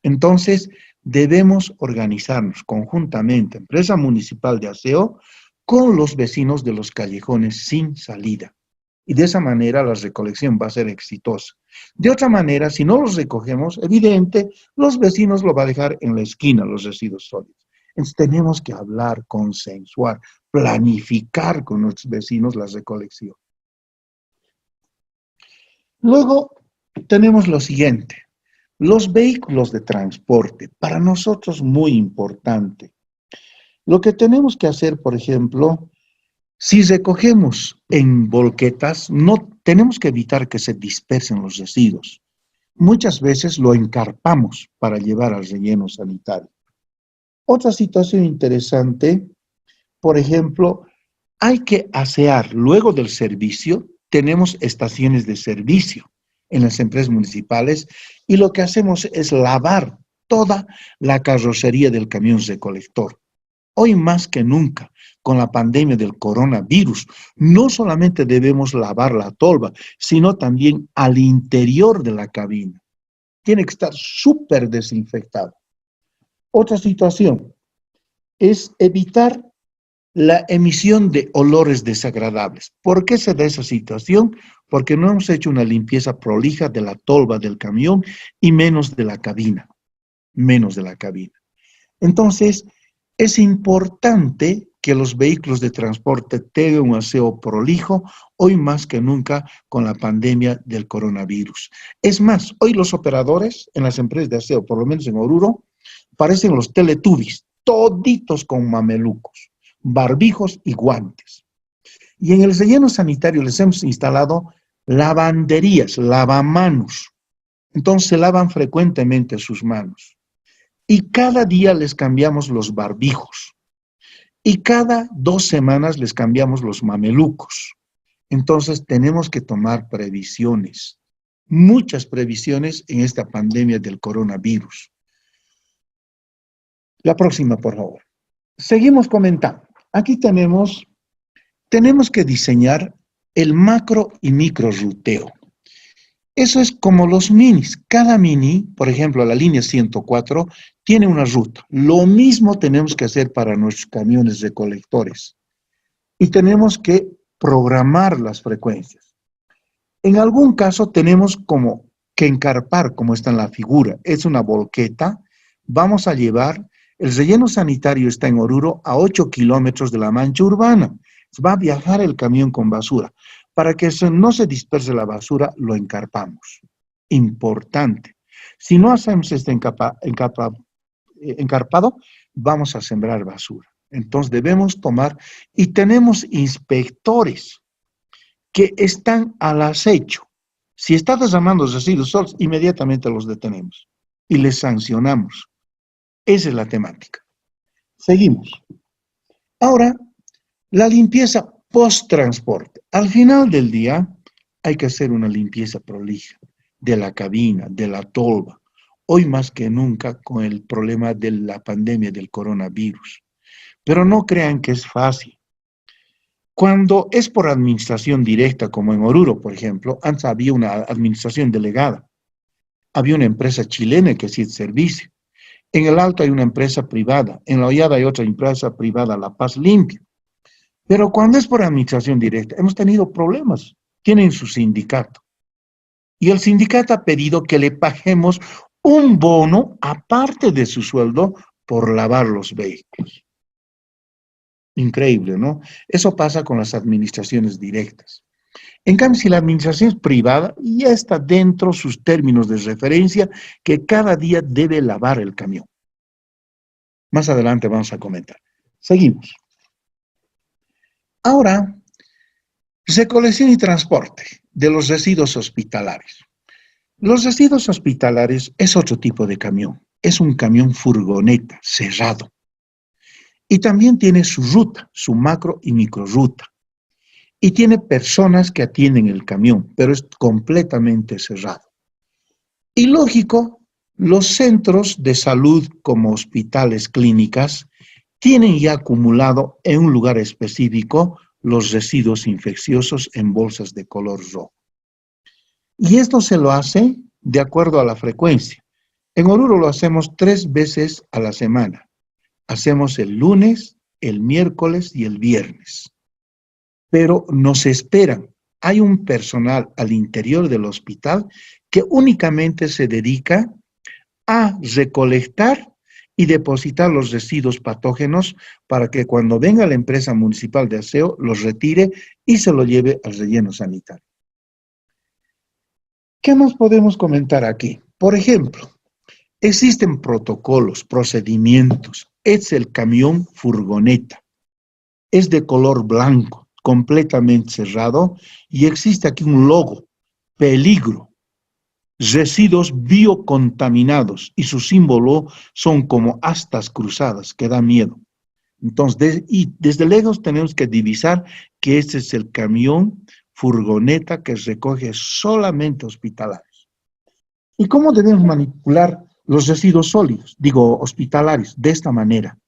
A: Entonces, debemos organizarnos conjuntamente, empresa municipal de aseo, con los vecinos de los callejones sin salida. Y de esa manera la recolección va a ser exitosa. De otra manera, si no los recogemos, evidente, los vecinos lo van a dejar en la esquina, los residuos sólidos. Entonces tenemos que hablar, consensuar, planificar con nuestros vecinos la recolección. Luego tenemos lo siguiente. Los vehículos de transporte, para nosotros muy importante. Lo que tenemos que hacer, por ejemplo, si recogemos en volquetas, no tenemos que evitar que se dispersen los residuos. Muchas veces lo encarpamos para llevar al relleno sanitario. Otra situación interesante, por ejemplo, hay que asear luego del servicio, tenemos estaciones de servicio en las empresas municipales y lo que hacemos es lavar toda la carrocería del camión recolector. Hoy más que nunca, con la pandemia del coronavirus, no solamente debemos lavar la tolva, sino también al interior de la cabina. Tiene que estar súper desinfectado. Otra situación es evitar la emisión de olores desagradables. ¿Por qué se da esa situación? Porque no hemos hecho una limpieza prolija de la tolva del camión y menos de la cabina. Entonces, es importante que los vehículos de transporte tengan un aseo prolijo, hoy más que nunca con la pandemia del coronavirus. Es más, hoy los operadores en las empresas de aseo, por lo menos en Oruro, parecen los Teletubbies, toditos con mamelucos, barbijos y guantes. Y en el relleno sanitario les hemos instalado lavanderías, lavamanos. Entonces se lavan frecuentemente sus manos. Y cada día les cambiamos los barbijos. Y cada 2 semanas les cambiamos los mamelucos. Entonces tenemos que tomar previsiones, muchas previsiones en esta pandemia del coronavirus. La próxima, por favor. Seguimos comentando. Aquí tenemos que diseñar el macro y micro ruteo. Eso es como los minis. Cada mini, por ejemplo, la línea 104, tiene una ruta. Lo mismo tenemos que hacer para nuestros camiones recolectores. Y tenemos que programar las frecuencias. En algún caso tenemos como que encarpar, como está en la figura. Es una volqueta. Vamos a llevar, el relleno sanitario está en Oruro a 8 kilómetros de la mancha urbana. Va a viajar el camión con basura. Para que no se disperse la basura, lo encarpamos. Importante. Si no hacemos este encarpado, vamos a sembrar basura. Entonces debemos tomar, y tenemos inspectores que están al acecho. Si está derramando residuos sólidos, inmediatamente los detenemos y les sancionamos. Esa es la temática. Seguimos. Ahora, la limpieza post-transporte. Al final del día hay que hacer una limpieza prolija de la cabina, de la tolva. Hoy más que nunca con el problema de la pandemia del coronavirus. Pero no crean que es fácil. Cuando es por administración directa, como en Oruro, por ejemplo, antes había una administración delegada. Había una empresa chilena que hacía el servicio. En el Alto hay una empresa privada. En La Hollada hay otra empresa privada, La Paz Limpia. Pero cuando es por administración directa, hemos tenido problemas. Tienen su sindicato. Y el sindicato ha pedido que le paguemos un bono aparte de su sueldo por lavar los vehículos. Increíble, ¿no? Eso pasa con las administraciones directas. En cambio, si la administración es privada, ya está dentro sus términos de referencia que cada día debe lavar el camión. Más adelante vamos a comentar. Seguimos. Ahora, recolección y transporte de los residuos hospitalarios. Los residuos hospitalarios es otro tipo de camión. Es un camión furgoneta cerrado. Y también tiene su ruta, su macro y micro ruta. Y tiene personas que atienden el camión, pero es completamente cerrado. Y lógico, los centros de salud como hospitales, clínicas, tienen ya acumulado en un lugar específico los residuos infecciosos en bolsas de color rojo. Y esto se lo hace de acuerdo a la frecuencia. En Oruro lo hacemos 3 veces a la semana. Hacemos el lunes, el miércoles y el viernes. Pero nos esperan. Hay un personal al interior del hospital que únicamente se dedica a recolectar y depositar los residuos patógenos para que cuando venga la empresa municipal de aseo los retire y se lo lleve al relleno sanitario. ¿Qué más podemos comentar aquí? Por ejemplo, existen protocolos, procedimientos. Es el camión furgoneta. Es de color blanco, completamente cerrado, y existe aquí un logo, peligro, residuos biocontaminados, y su símbolo son como astas cruzadas, que da miedo. Entonces, desde lejos tenemos que divisar que este es el camión furgoneta que recoge solamente hospitalarios. ¿Y cómo debemos manipular los residuos sólidos, hospitalarios? De esta manera,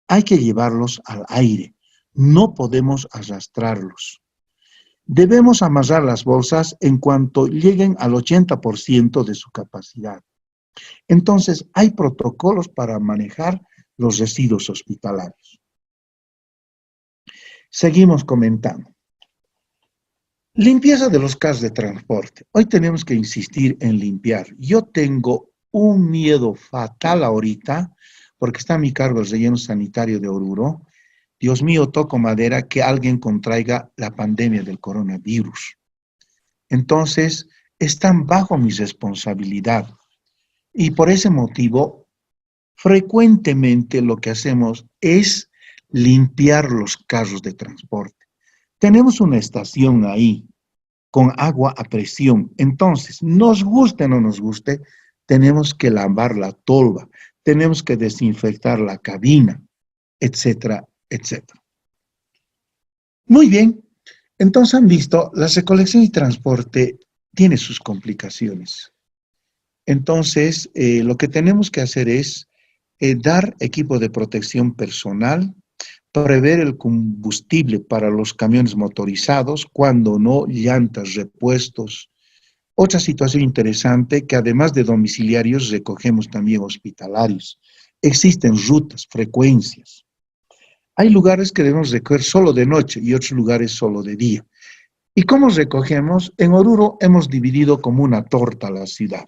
A: hay que llevarlos al aire. No podemos arrastrarlos. Debemos amarrar las bolsas en cuanto lleguen al 80% de su capacidad. Entonces, hay protocolos para manejar los residuos hospitalarios. Seguimos comentando. Limpieza de los carros de transporte. Hoy tenemos que insistir en limpiar. Yo tengo un miedo fatal ahorita, porque está a mi cargo el relleno sanitario de Oruro. Dios mío, toco madera, que alguien contraiga la pandemia del coronavirus. Entonces, están bajo mi responsabilidad. Y por ese motivo, frecuentemente lo que hacemos es limpiar los carros de transporte. Tenemos una estación ahí con agua a presión. Entonces, nos guste o no nos guste, tenemos que lavar la tolva, tenemos que desinfectar la cabina, etcétera, etcétera. Muy bien, entonces han visto, la recolección y transporte tiene sus complicaciones. Entonces, lo que tenemos que hacer es dar equipo de protección personal, prever el combustible para los camiones motorizados, cuando no, llantas, repuestos. Otra situación interesante, que además de domiciliarios, recogemos también hospitalarios. Existen rutas, frecuencias. Hay lugares que debemos recoger solo de noche y otros lugares solo de día. ¿Y cómo recogemos? En Oruro hemos dividido como una torta la ciudad.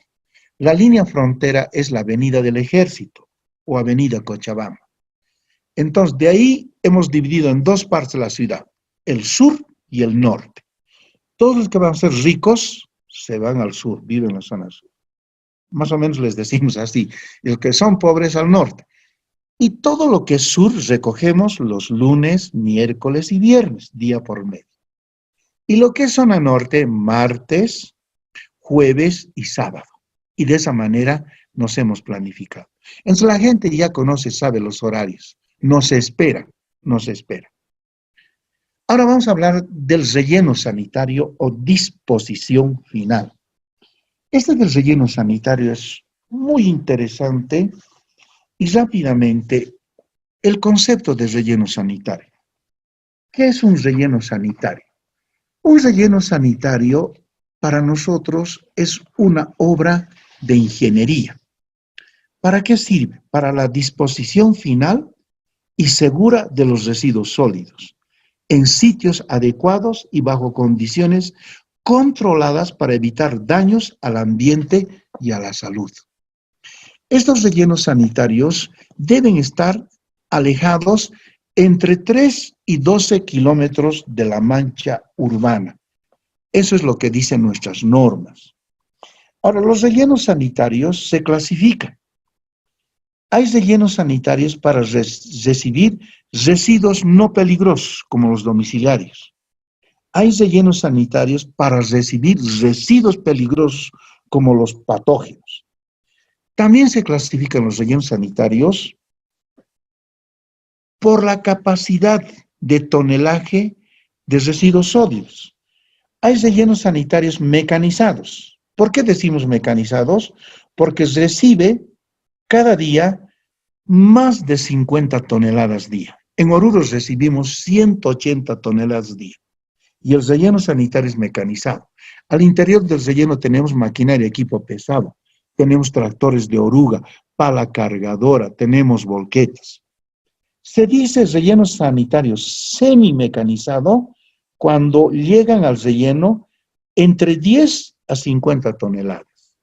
A: La línea frontera es la Avenida del Ejército o Avenida Cochabamba. Entonces, de ahí hemos dividido en 2 partes la ciudad, el sur y el norte. Todos los que van a ser ricos se van al sur, viven en la zona sur. Más o menos les decimos así, y los que son pobres al norte. Y todo lo que es sur recogemos los lunes, miércoles y viernes, día por medio. Y lo que es zona norte, martes, jueves y sábado. Y de esa manera nos hemos planificado. Entonces la gente ya conoce, sabe los horarios. Nos espera, nos espera. Ahora vamos a hablar del relleno sanitario o disposición final. Este del relleno sanitario es muy interesante y rápidamente el concepto de relleno sanitario. ¿Qué es un relleno sanitario? Un relleno sanitario para nosotros es una obra de ingeniería. ¿Para qué sirve? Para la disposición final y segura de los residuos sólidos, en sitios adecuados y bajo condiciones controladas para evitar daños al ambiente y a la salud. Estos rellenos sanitarios deben estar alejados entre 3 y 12 kilómetros de la mancha urbana. Eso es lo que dicen nuestras normas. Ahora, los rellenos sanitarios se clasifican. Hay rellenos sanitarios para recibir residuos no peligrosos, como los domiciliarios. Hay rellenos sanitarios para recibir residuos peligrosos, como los patógenos. También se clasifican los rellenos sanitarios por la capacidad de tonelaje de residuos sólidos. Hay rellenos sanitarios mecanizados. ¿Por qué decimos mecanizados? Porque recibe cada día más de 50 toneladas día. En Oruro recibimos 180 toneladas día. Y el relleno sanitario es mecanizado. Al interior del relleno tenemos maquinaria, equipo pesado. Tenemos tractores de oruga, pala cargadora, tenemos volquetas. Se dice relleno sanitario semimecanizado cuando llegan al relleno entre 10 a 50 toneladas.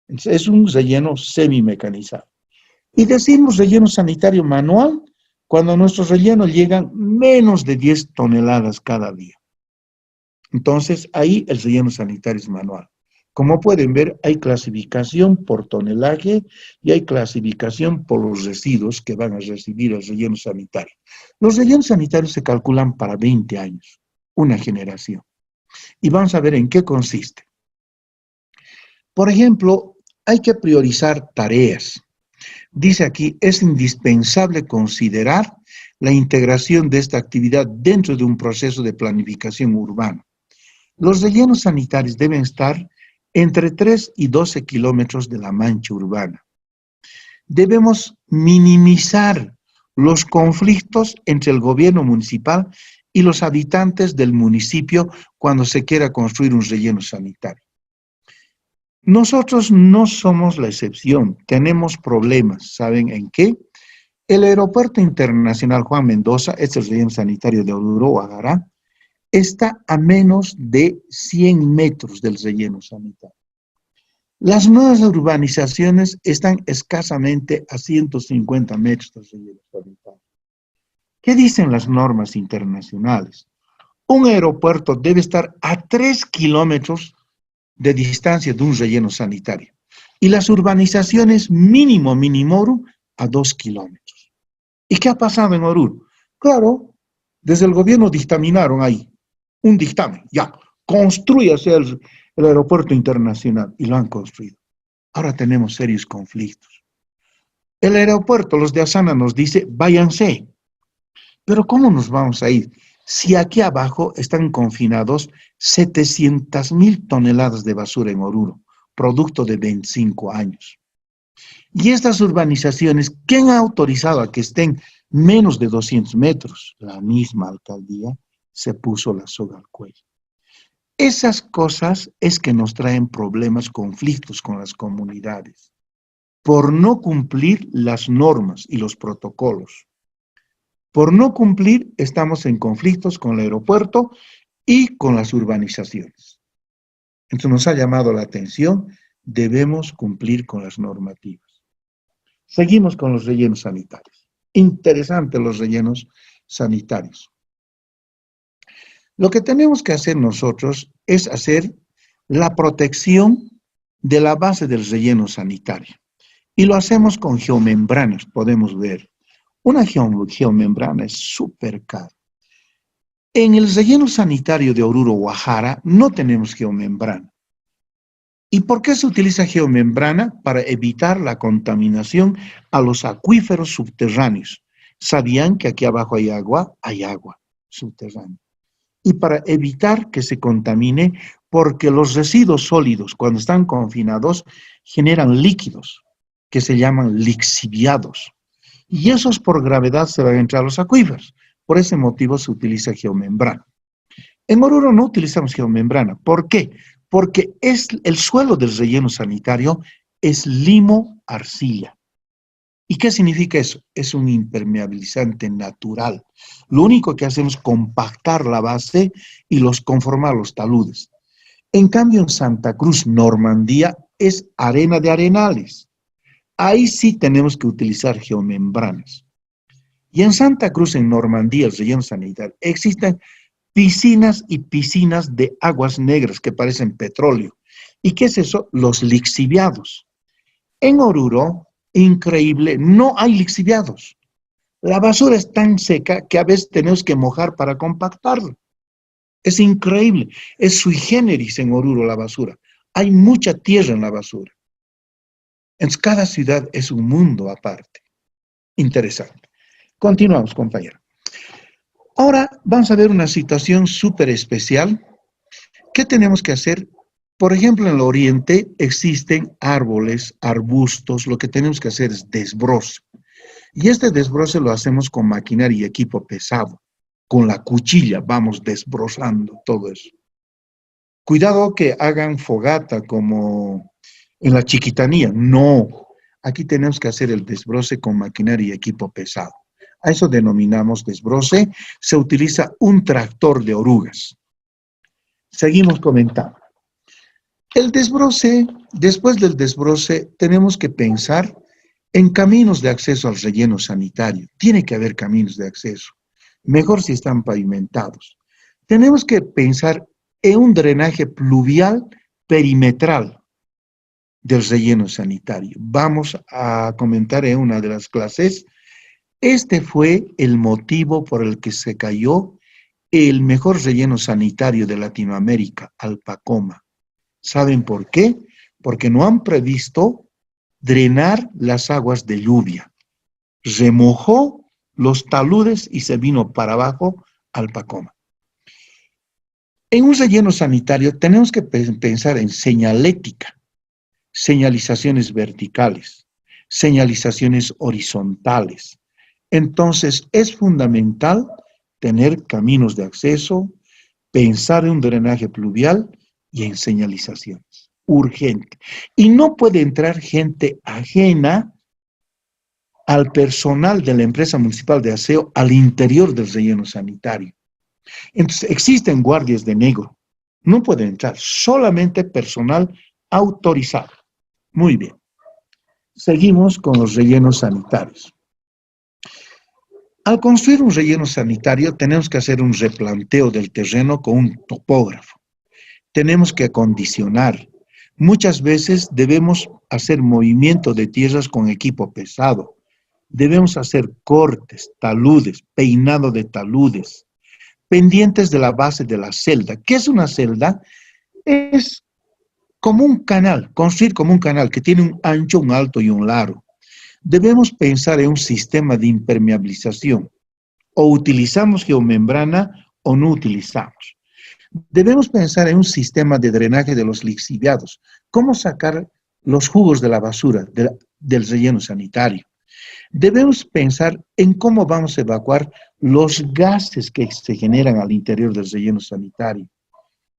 A: Es un relleno semimecanizado. Y decimos relleno sanitario manual cuando nuestros rellenos llegan menos de 10 toneladas cada día. Entonces, ahí el relleno sanitario es manual. Como pueden ver, hay clasificación por tonelaje y hay clasificación por los residuos que van a recibir el relleno sanitario. Los rellenos sanitarios se calculan para 20 años, una generación. Y vamos a ver en qué consiste. Por ejemplo, hay que priorizar tareas. Dice aquí, es indispensable considerar la integración de esta actividad dentro de un proceso de planificación urbana. Los rellenos sanitarios deben estar entre 3 y 12 kilómetros de la mancha urbana. Debemos minimizar los conflictos entre el gobierno municipal y los habitantes del municipio cuando se quiera construir un relleno sanitario. Nosotros no somos la excepción, tenemos problemas. ¿Saben en qué? El Aeropuerto Internacional Juan Mendoza, este es el relleno sanitario de Oruro, Guajará, está a menos de 100 metros del relleno sanitario. Las nuevas urbanizaciones están escasamente a 150 metros del relleno sanitario. ¿Qué dicen las normas internacionales? Un aeropuerto debe estar a 3 kilómetros de distancia de un relleno sanitario. Y las urbanizaciones mínimo minimorum a 2 kilómetros. ¿Y qué ha pasado en Oruro? Claro, desde el gobierno dictaminaron ahí un dictamen, ya, construyase el aeropuerto internacional, y lo han construido. Ahora tenemos serios conflictos. El aeropuerto, los de Asana nos dice, váyanse. Pero ¿cómo nos vamos a ir? Si aquí abajo están confinados 700,000 toneladas de basura en Oruro, producto de 25 años. Y estas urbanizaciones, ¿quién ha autorizado a que estén menos de 200 metros? La misma alcaldía se puso la soga al cuello. Esas cosas es que nos traen problemas, conflictos con las comunidades, por no cumplir las normas y los protocolos. Por no cumplir, estamos en conflictos con el aeropuerto y con las urbanizaciones. Entonces nos ha llamado la atención, debemos cumplir con las normativas. Seguimos con los rellenos sanitarios. Interesantes los rellenos sanitarios. Lo que tenemos que hacer nosotros es hacer la protección de la base del relleno sanitario. Y lo hacemos con geomembranas, podemos ver. Una geomembrana es súper cara. En el relleno sanitario de Oruro, Guajará, no tenemos geomembrana. ¿Y por qué se utiliza geomembrana? Para evitar la contaminación a los acuíferos subterráneos. ¿Sabían que aquí abajo hay agua? Hay agua subterránea. Y para evitar que se contamine, porque los residuos sólidos, cuando están confinados, generan líquidos que se llaman lixiviados. Y esos por gravedad se van a entrar a los acuíferos. Por ese motivo se utiliza geomembrana. En Oruro no utilizamos geomembrana. ¿Por qué? Porque el suelo del relleno sanitario es limo-arcilla. ¿Y qué significa eso? Es un impermeabilizante natural. Lo único que hacemos es compactar la base y conformar los taludes. En cambio, en Santa Cruz, Normandía, es arena de arenales. Ahí sí tenemos que utilizar geomembranas. Y en Santa Cruz, en Normandía, el relleno sanitario, existen piscinas y piscinas de aguas negras que parecen petróleo. ¿Y qué es eso? Los lixiviados. En Oruro, increíble, no hay lixiviados. La basura es tan seca que a veces tenemos que mojar para compactarla. Es increíble. Es sui generis en Oruro la basura. Hay mucha tierra en la basura. Entonces, cada ciudad es un mundo aparte. Interesante. Continuamos, compañero. Ahora vamos a ver una situación súper especial. ¿Qué tenemos que hacer? Por ejemplo, en el oriente existen árboles, arbustos. Lo que tenemos que hacer es desbroce. Y este desbroce lo hacemos con maquinaria y equipo pesado. Con la cuchilla vamos desbrozando todo eso. Cuidado que hagan fogata como en la Chiquitanía. No, aquí tenemos que hacer el desbroce con maquinaria y equipo pesado. A eso denominamos desbroce. Se utiliza un tractor de orugas. Seguimos comentando. El desbroce, después del desbroce, tenemos que pensar en caminos de acceso al relleno sanitario. Tiene que haber caminos de acceso. Mejor si están pavimentados. Tenemos que pensar en un drenaje pluvial perimetral del relleno sanitario. Vamos a comentar en una de las clases. Este fue el motivo por el que se cayó el mejor relleno sanitario de Latinoamérica, Alpacoma. ¿Saben por qué? Porque no han previsto drenar las aguas de lluvia. Remojó los taludes y se vino para abajo Alpacoma. En un relleno sanitario tenemos que pensar en señalética, señalizaciones verticales, señalizaciones horizontales. Entonces, es fundamental tener caminos de acceso, pensar en un drenaje pluvial y en señalizaciones. Urgente. Y no puede entrar gente ajena al personal de la empresa municipal de aseo al interior del relleno sanitario. Entonces, existen guardias de negro. No pueden entrar, solamente personal autorizado. Muy bien. Seguimos con los rellenos sanitarios. Al construir un relleno sanitario, tenemos que hacer un replanteo del terreno con un topógrafo. Tenemos que acondicionar. Muchas veces debemos hacer movimiento de tierras con equipo pesado. Debemos hacer cortes, taludes, peinado de taludes, pendientes de la base de la celda. ¿Qué es una celda? Es como un canal, construir como un canal que tiene un ancho, un alto y un largo. Debemos pensar en un sistema de impermeabilización. O utilizamos geomembrana o no utilizamos. Debemos pensar en un sistema de drenaje de los lixiviados. ¿Cómo sacar los jugos de la basura del relleno sanitario? Debemos pensar en cómo vamos a evacuar los gases que se generan al interior del relleno sanitario.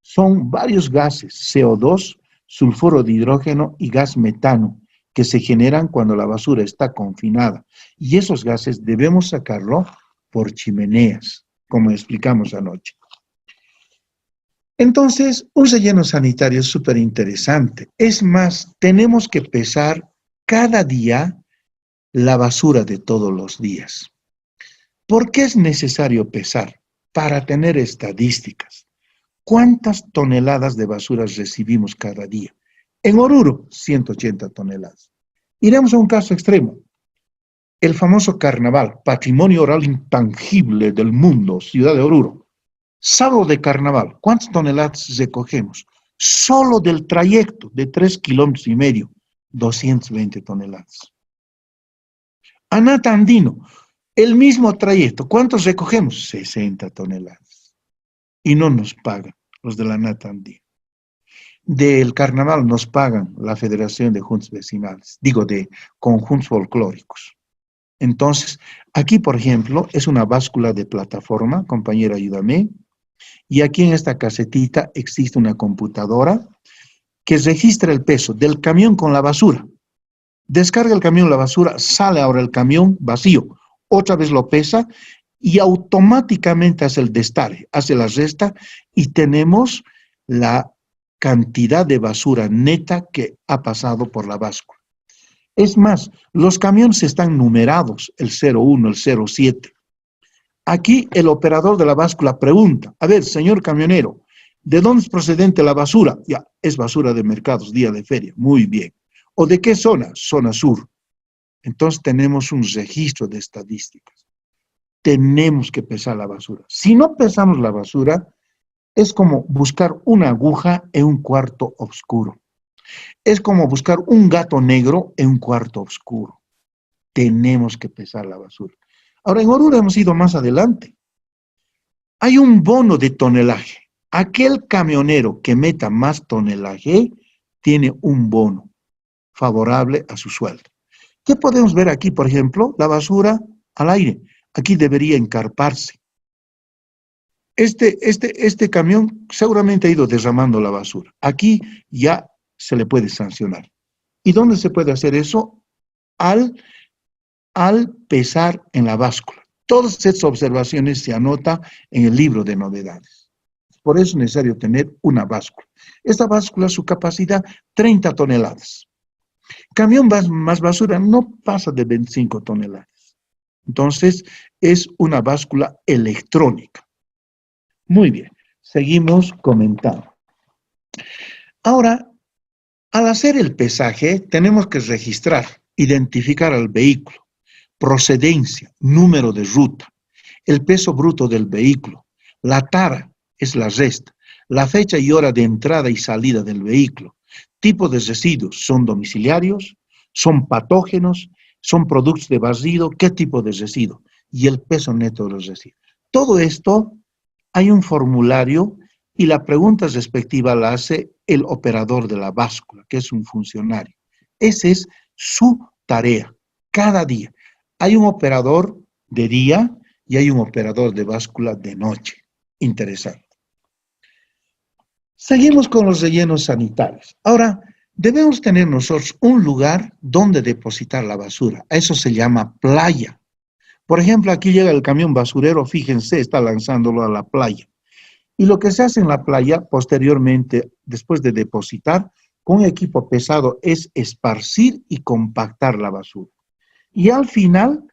A: Son varios gases, CO2, sulfuro de hidrógeno y gas metano, que se generan cuando la basura está confinada. Y esos gases debemos sacarlo por chimeneas, como explicamos anoche. Entonces, un relleno sanitario es súper interesante. Es más, tenemos que pesar cada día la basura de todos los días. ¿Por qué es necesario pesar? Para tener estadísticas. ¿Cuántas toneladas de basura recibimos cada día? En Oruro, 180 toneladas. Iremos a un caso extremo. El famoso carnaval, patrimonio oral intangible del mundo, ciudad de Oruro. Sábado de carnaval, ¿cuántas toneladas recogemos? Solo del trayecto de 3,5 kilómetros, 220 toneladas. Anata Andino, el mismo trayecto, ¿cuántos recogemos? 60 toneladas. Y no nos pagan los de la Anata Andino. Del carnaval nos pagan la Federación de Juntas Vecinales, digo, de conjuntos folclóricos. Entonces, aquí, por ejemplo, es una báscula de plataforma, compañera, ayúdame, y aquí en esta casetita existe una computadora que registra el peso del camión con la basura. Descarga el camión la basura, sale ahora el camión vacío, otra vez lo pesa y automáticamente hace el destare, hace la resta y tenemos la cantidad de basura neta que ha pasado por la báscula. Es más, los camiones están numerados, el 01, el 07. Aquí el operador de la báscula pregunta, a ver, señor camionero, ¿de dónde es procedente la basura? Ya, es basura de mercados, día de feria, muy bien. ¿O de qué zona? Zona sur. Entonces tenemos un registro de estadísticas. Tenemos que pesar la basura. Si no pesamos la basura, es como buscar una aguja en un cuarto oscuro. Es como buscar un gato negro en un cuarto oscuro. Tenemos que pesar la basura. Ahora, en Oruro hemos ido más adelante. Hay un bono de tonelaje. Aquel camionero que meta más tonelaje tiene un bono favorable a su sueldo. ¿Qué podemos ver aquí, por ejemplo? La basura al aire. Aquí debería encarparse. Este camión seguramente ha ido derramando la basura. Aquí ya se le puede sancionar. ¿Y dónde se puede hacer eso? Al pesar en la báscula. Todas estas observaciones se anotan en el libro de novedades. Por eso es necesario tener una báscula. Esta báscula, su capacidad, 30 toneladas. Camión más basura no pasa de 25 toneladas. Entonces, es una báscula electrónica. Muy bien, seguimos comentando. Ahora, al hacer el pesaje, tenemos que registrar, identificar al vehículo, procedencia, número de ruta, el peso bruto del vehículo, la tara es la resta, la fecha y hora de entrada y salida del vehículo, tipo de residuos, son domiciliarios, son patógenos, son productos de barrido, qué tipo de residuo y el peso neto de los residuos. Todo esto hay un formulario y la pregunta respectiva la hace el operador de la báscula, que es un funcionario. Esa es su tarea, cada día. Hay un operador de día y hay un operador de báscula de noche. Interesante. Seguimos con los rellenos sanitarios. Ahora, debemos tener nosotros un lugar donde depositar la basura. A eso se llama playa. Por ejemplo, aquí llega el camión basurero, fíjense, está lanzándolo a la playa. Y lo que se hace en la playa, posteriormente, después de depositar, con un equipo pesado, es esparcir y compactar la basura. Y al final,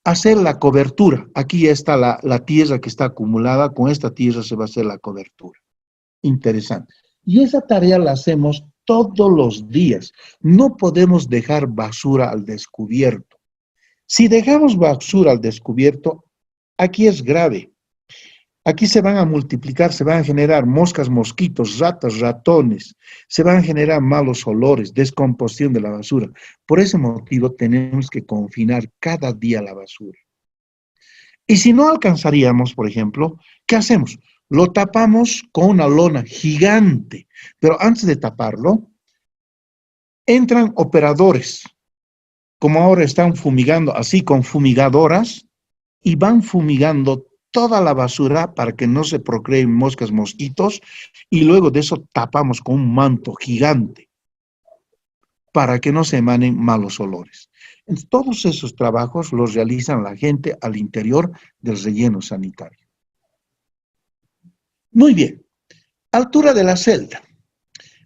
A: hacer la cobertura. Aquí ya está la tierra que está acumulada, con esta tierra se va a hacer la cobertura. Interesante. Y esa tarea la hacemos todos los días. No podemos dejar basura al descubierto. Si dejamos basura al descubierto, aquí es grave. Aquí se van a multiplicar, se van a generar moscas, mosquitos, ratas, ratones, se van a generar malos olores, descomposición de la basura. Por ese motivo tenemos que confinar cada día la basura. Y si no alcanzaríamos, por ejemplo, ¿qué hacemos? Lo tapamos con una lona gigante, pero antes de taparlo, entran operadores, como ahora están fumigando, así con fumigadoras, y van fumigando toda la basura para que no se procreen moscas, mosquitos, y luego de eso tapamos con un manto gigante para que no se emanen malos olores. Entonces, todos esos trabajos los realizan la gente al interior del relleno sanitario. Muy bien, altura de la celda.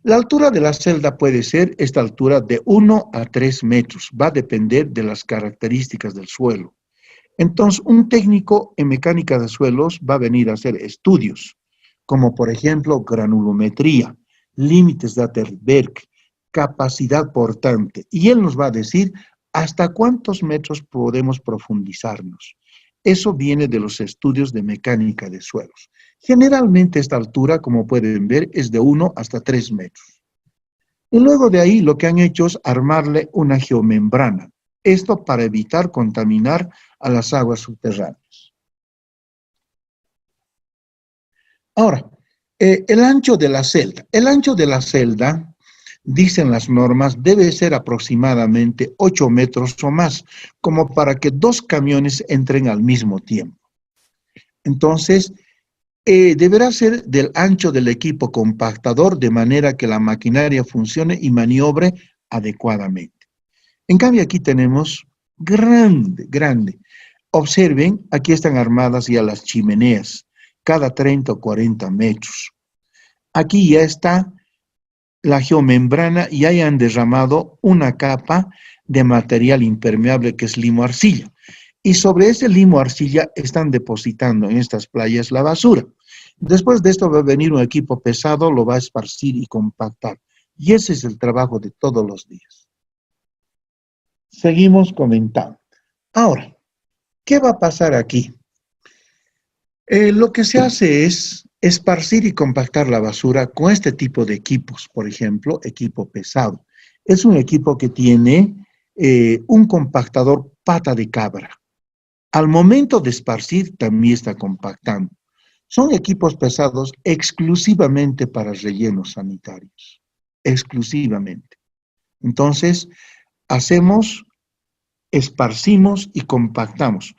A: La altura de la celda puede ser esta altura de 1 a 3 metros, va a depender de las características del suelo. Entonces, un técnico en mecánica de suelos va a venir a hacer estudios, como por ejemplo granulometría, límites de Atterberg, capacidad portante, y él nos va a decir hasta cuántos metros podemos profundizarnos. Eso viene de los estudios de mecánica de suelos. Generalmente esta altura, como pueden ver, es de 1 hasta 3 metros. Y luego de ahí lo que han hecho es armarle una geomembrana. Esto para evitar contaminar a las aguas subterráneas. Ahora, el ancho de la celda. El ancho de la celda, dicen las normas, debe ser aproximadamente 8 metros o más, como para que 2 camiones entren al mismo tiempo. Entonces, deberá ser del ancho del equipo compactador, de manera que la maquinaria funcione y maniobre adecuadamente. En cambio, aquí tenemos grande. Observen, aquí están armadas ya las chimeneas, cada 30 o 40 metros. Aquí ya está la geomembrana y hayan derramado una capa de material impermeable que es limo arcilla. Y sobre ese limo arcilla están depositando en estas playas la basura. Después de esto va a venir un equipo pesado, lo va a esparcir y compactar. Y ese es el trabajo de todos los días. Seguimos comentando. Ahora, ¿qué va a pasar aquí? Lo que se hace es esparcir y compactar la basura con este tipo de equipos. Por ejemplo, equipo pesado. Es un equipo que tiene un compactador pata de cabra. Al momento de esparcir, también está compactando. Son equipos pesados exclusivamente para rellenos sanitarios. Exclusivamente. Entonces, esparcimos y compactamos.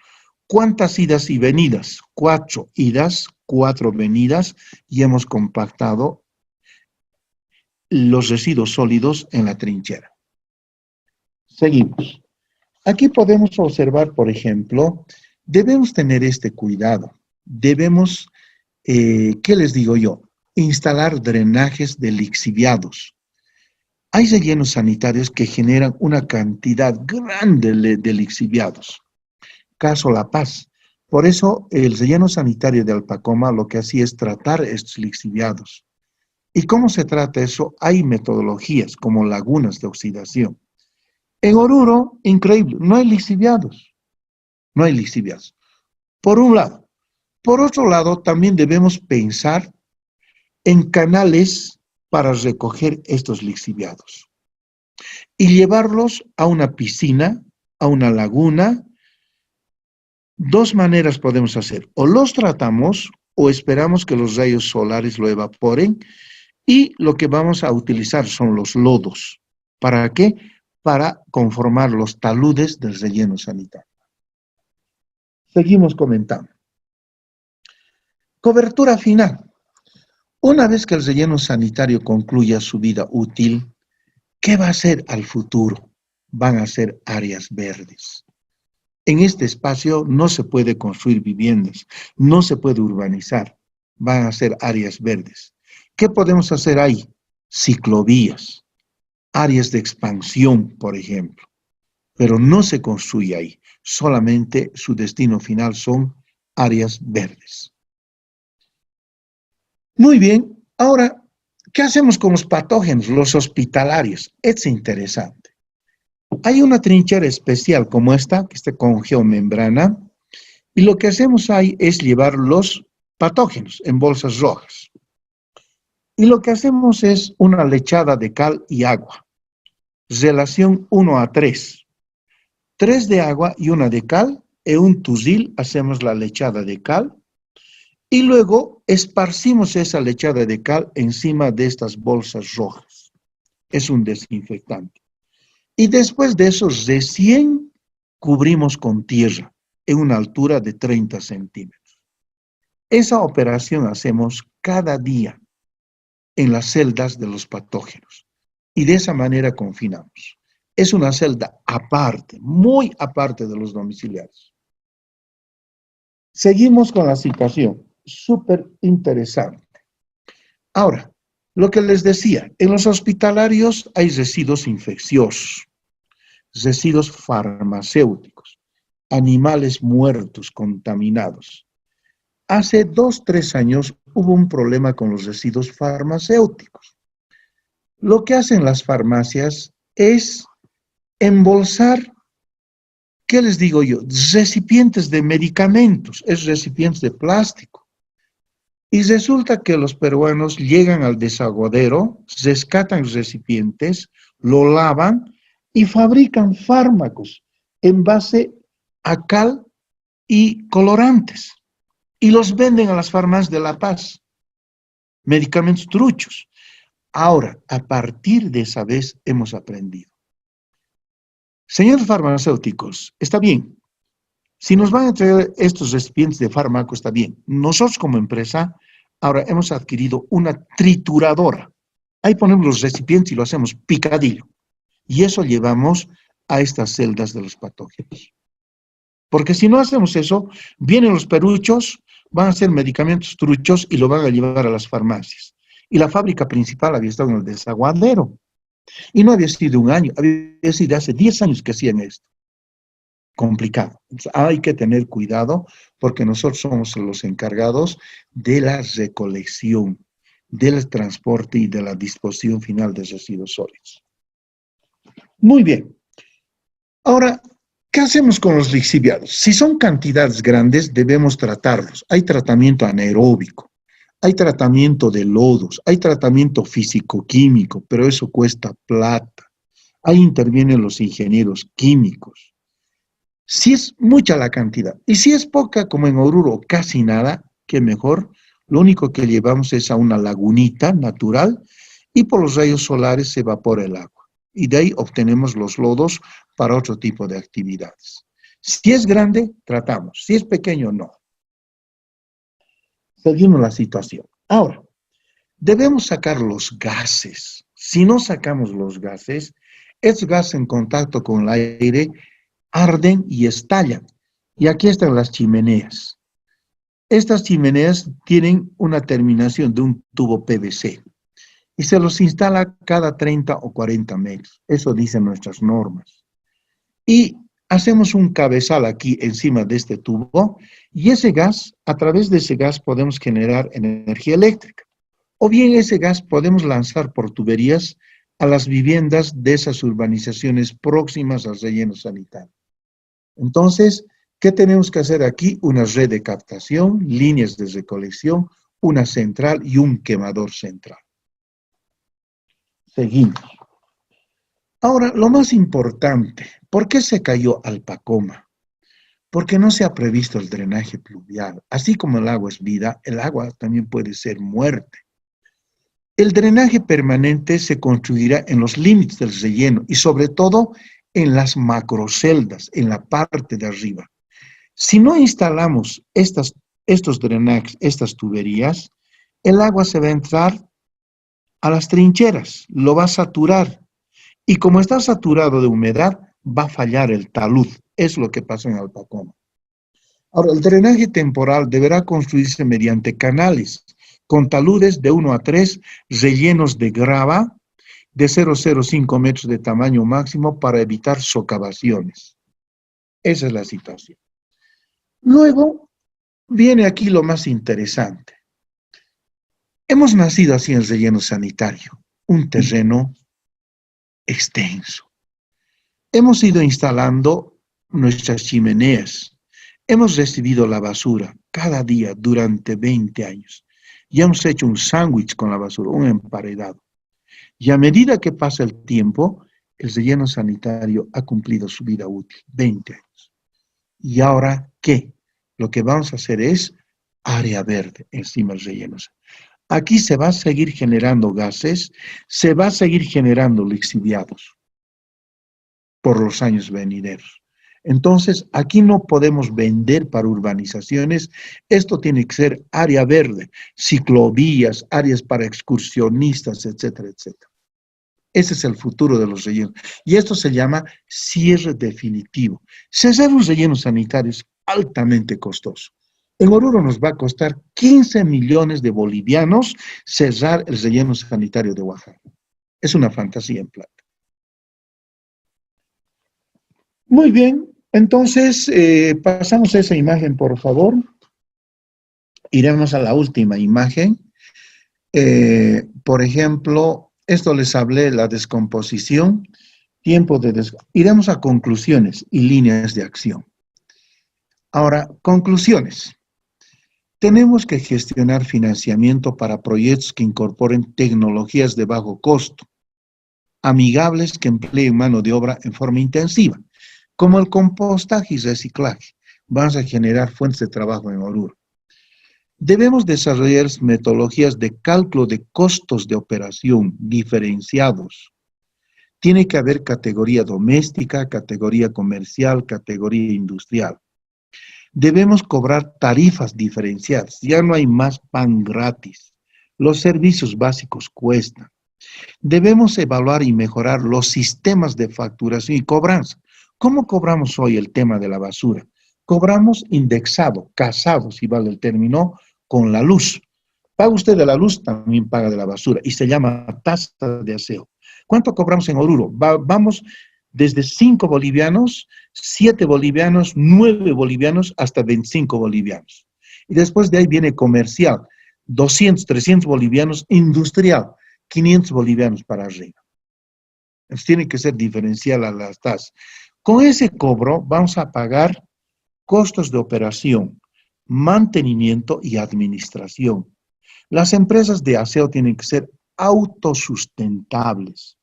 A: ¿Cuántas idas y venidas? 4 idas, 4 venidas, y hemos compactado los residuos sólidos en la trinchera. Seguimos. Aquí podemos observar, por ejemplo, debemos tener este cuidado. Debemos, ¿qué les digo yo? Instalar drenajes de lixiviados. Hay rellenos sanitarios que generan una cantidad grande de lixiviados. Caso La Paz. Por eso, el relleno sanitario de Alpacoma lo que hacía es tratar estos lixiviados. ¿Y cómo se trata eso? Hay metodologías como lagunas de oxidación. En Oruro, increíble, no hay lixiviados. No hay lixiviados. Por un lado. Por otro lado, también debemos pensar en canales para recoger estos lixiviados y llevarlos a una piscina, a una laguna. Dos maneras podemos hacer. O los tratamos o esperamos que los rayos solares lo evaporen y lo que vamos a utilizar son los lodos. ¿Para qué? Para conformar los taludes del relleno sanitario. Seguimos comentando. Cobertura final. Una vez que el relleno sanitario concluya su vida útil, ¿qué va a ser al futuro? Van a ser áreas verdes. En este espacio no se puede construir viviendas, no se puede urbanizar, van a ser áreas verdes. ¿Qué podemos hacer ahí? Ciclovías, áreas de expansión, por ejemplo, pero no se construye ahí, solamente su destino final son áreas verdes. Muy bien, ahora, ¿qué hacemos con los patógenos, los hospitalarios? Es interesante. Hay una trinchera especial como esta, que está con geomembrana, y lo que hacemos ahí es llevar los patógenos en bolsas rojas. Y lo que hacemos es una lechada de cal y agua. Relación 1:3. 3 de agua y 1 de cal. En un tuzil hacemos la lechada de cal. Y luego esparcimos esa lechada de cal encima de estas bolsas rojas. Es un desinfectante. Y después de eso recién cubrimos con tierra en una altura de 30 centímetros. Esa operación hacemos cada día en las celdas de los patógenos. Y de esa manera confinamos. Es una celda aparte, muy aparte de los domiciliarios. Seguimos con la situación. Súper interesante. Ahora, lo que les decía, en los hospitalarios hay residuos infecciosos, residuos farmacéuticos, animales muertos, contaminados. Hace 2, 3 años hubo un problema con los residuos farmacéuticos. Lo que hacen las farmacias es embolsar, ¿qué les digo yo? Recipientes de medicamentos, es recipientes de plástico. Y resulta que los peruanos llegan al desaguadero, rescatan recipientes, lo lavan y fabrican fármacos en base a cal y colorantes. Y los venden a las farmacias de La Paz. Medicamentos truchos. Ahora, a partir de esa vez hemos aprendido. Señores farmacéuticos, está bien. Si nos van a traer estos recipientes de fármaco, está bien. Nosotros como empresa, ahora hemos adquirido una trituradora. Ahí ponemos los recipientes y lo hacemos picadillo. Y eso llevamos a estas celdas de los patógenos. Porque si no hacemos eso, vienen los peruchos, van a hacer medicamentos truchos y lo van a llevar a las farmacias. Y la fábrica principal había estado en el desaguadero. Y no había sido un año, había sido hace 10 años que hacían esto. Complicado. Entonces, hay que tener cuidado porque nosotros somos los encargados de la recolección, del transporte y de la disposición final de residuos sólidos. Muy bien. Ahora, ¿qué hacemos con los lixiviados? Si son cantidades grandes, debemos tratarlos. Hay tratamiento anaeróbico, hay tratamiento de lodos, hay tratamiento físico-químico, pero eso cuesta plata. Ahí intervienen los ingenieros químicos. Si es mucha la cantidad y si es poca, como en Oruro, casi nada, que mejor, lo único que llevamos es a una lagunita natural y por los rayos solares se evapora el agua. Y de ahí obtenemos los lodos para otro tipo de actividades. Si es grande, tratamos. Si es pequeño, no. Seguimos la situación. Ahora, debemos sacar los gases. Si no sacamos los gases, estos gases en contacto con el aire arden y estallan. Y aquí están las chimeneas. Estas chimeneas tienen una terminación de un tubo PVC y se los instala cada 30 o 40 metros. Eso dicen nuestras normas. Y hacemos un cabezal aquí encima de este tubo y ese gas, a través de ese gas podemos generar energía eléctrica. O bien ese gas podemos lanzar por tuberías a las viviendas de esas urbanizaciones próximas al relleno sanitario. Entonces, ¿qué tenemos que hacer aquí? Una red de captación, líneas de recolección, una central y un quemador central. Seguimos. Ahora, lo más importante, ¿por qué se cayó Alpacoma? Porque no se ha previsto el drenaje pluvial. Así como el agua es vida, el agua también puede ser muerte. El drenaje permanente se construirá en los límites del relleno y sobre todo en las macroceldas, en la parte de arriba. Si no instalamos estos drenajes, estas tuberías, el agua se va a entrar a las trincheras, lo va a saturar. Y como está saturado de humedad, va a fallar el talud. Es lo que pasó en Alpacoma. Ahora, el drenaje temporal deberá construirse mediante canales con taludes de 1 a 3, rellenos de grava de 0,05 metros de tamaño máximo para evitar socavaciones. Esa es la situación. Luego, viene aquí lo más interesante. Hemos nacido así en el relleno sanitario, un terreno extenso. Hemos ido instalando nuestras chimeneas. Hemos recibido la basura cada día durante 20 años. Y hemos hecho un sándwich con la basura, un emparedado. Y a medida que pasa el tiempo, el relleno sanitario ha cumplido su vida útil, 20 años. ¿Y ahora qué? Lo que vamos a hacer es área verde encima del relleno. Aquí se va a seguir generando gases, se va a seguir generando lixiviados por los años venideros. Entonces, aquí no podemos vender para urbanizaciones, esto tiene que ser área verde, ciclovías, áreas para excursionistas, etcétera, etcétera. Ese es el futuro de los rellenos. Y esto se llama cierre definitivo. Cerrar un relleno sanitario es altamente costoso. En Oruro nos va a costar 15 millones de bolivianos cerrar el relleno sanitario de Oaxaca. Es una fantasía en plata. Muy bien, entonces pasamos a esa imagen, por favor. Iremos a la última imagen. Por ejemplo, esto les hablé, la descomposición, tiempo de descomposición. Iremos a conclusiones y líneas de acción. Ahora, conclusiones. Tenemos que gestionar financiamiento para proyectos que incorporen tecnologías de bajo costo, amigables que empleen mano de obra en forma intensiva, como el compostaje y reciclaje. Vamos a generar fuentes de trabajo en Oruro. Debemos desarrollar metodologías de cálculo de costos de operación diferenciados. Tiene que haber categoría doméstica, categoría comercial, categoría industrial. Debemos cobrar tarifas diferenciadas. Ya no hay más pan gratis. Los servicios básicos cuestan. Debemos evaluar y mejorar los sistemas de facturación y cobranza. ¿Cómo cobramos hoy el tema de la basura? Cobramos indexado, casado, si vale el término, con la luz. Paga usted de la luz, también paga de la basura, y se llama tasa de aseo. ¿Cuánto cobramos en Oruro? Vamos desde 5 bolivianos, 7 bolivianos, 9 bolivianos, hasta 25 bolivianos. Y después de ahí viene comercial, 200, 300 bolivianos, industrial, 500 bolivianos para arriba. Entonces tiene que ser diferencial a las tasas. Con ese cobro vamos a pagar costos de operación, mantenimiento y administración. Las empresas de aseo tienen que ser autosustentables.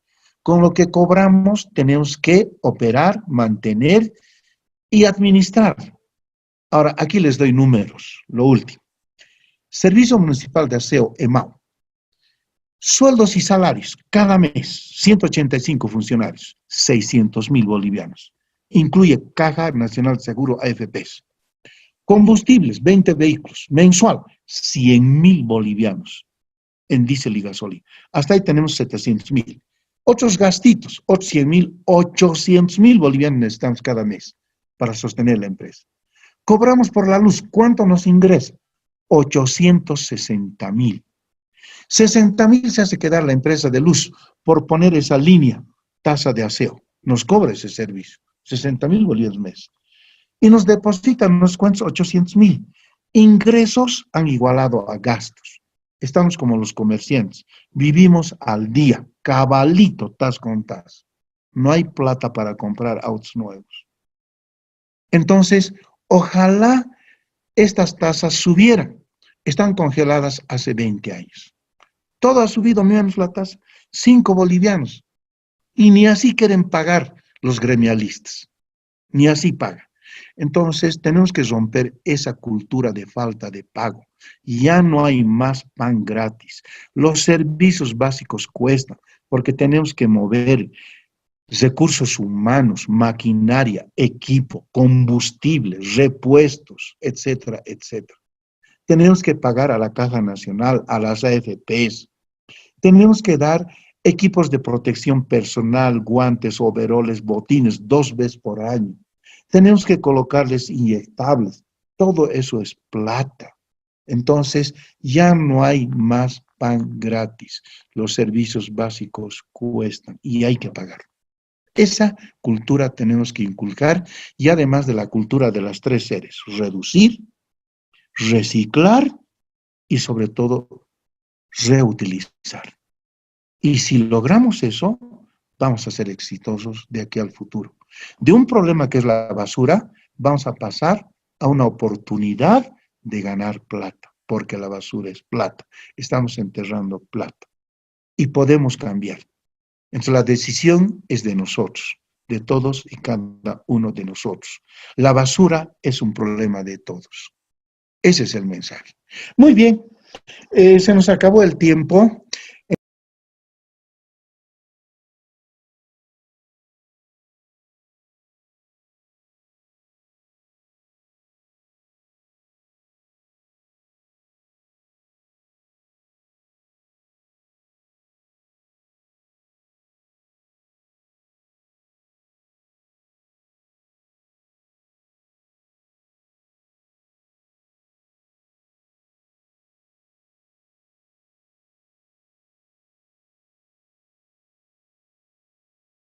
A: Con lo que cobramos tenemos que operar, mantener y administrar. Ahora, aquí les doy números, lo último. Servicio Municipal de Aseo, EMAO. Sueldos y salarios, cada mes, 185 funcionarios, 600.000 bolivianos. Incluye Caja Nacional de Seguro, AFPs. Combustibles, 20 vehículos, mensual, 100.000 bolivianos en diésel y gasolina. Hasta ahí tenemos 700.000. Otros gastitos, 800.000 bolivianos necesitamos cada mes para sostener la empresa. Cobramos por la luz, ¿cuánto nos ingresa? 860.000. 60.000 se hace quedar la empresa de luz por poner esa línea, tasa de aseo. Nos cobra ese servicio, 60.000 bolivianos mes. Y nos depositan unos cuantos 800.000. Ingresos han igualado a gastos. Estamos como los comerciantes. Vivimos al día, cabalito, tas con tas. No hay plata para comprar autos nuevos. Entonces, ojalá estas tasas subieran. Están congeladas hace 20 años. Todo ha subido menos la tasa. 5 bolivianos. Y ni así quieren pagar los gremialistas. Ni así pagan. Entonces, tenemos que romper esa cultura de falta de pago. Ya no hay más pan gratis. Los servicios básicos cuestan porque tenemos que mover recursos humanos, maquinaria, equipo, combustible, repuestos, etcétera, etcétera. Tenemos que pagar a la Caja Nacional, a las AFPs. Tenemos que dar equipos de protección personal, guantes, overoles, botines, 2 veces por año. Tenemos que colocarles inyectables. Todo eso es plata. Entonces, ya no hay más pan gratis. Los servicios básicos cuestan y hay que pagar. Esa cultura tenemos que inculcar y además de la cultura de las 3 R's, reducir, reciclar y sobre todo reutilizar. Y si logramos eso, vamos a ser exitosos de aquí al futuro. De un problema que es la basura, vamos a pasar a una oportunidad de ganar plata, porque la basura es plata. Estamos enterrando plata y podemos cambiar. Entonces la decisión es de nosotros, de todos y cada uno de nosotros. La basura es un problema de todos. Ese es el mensaje. Muy bien, se nos acabó el tiempo.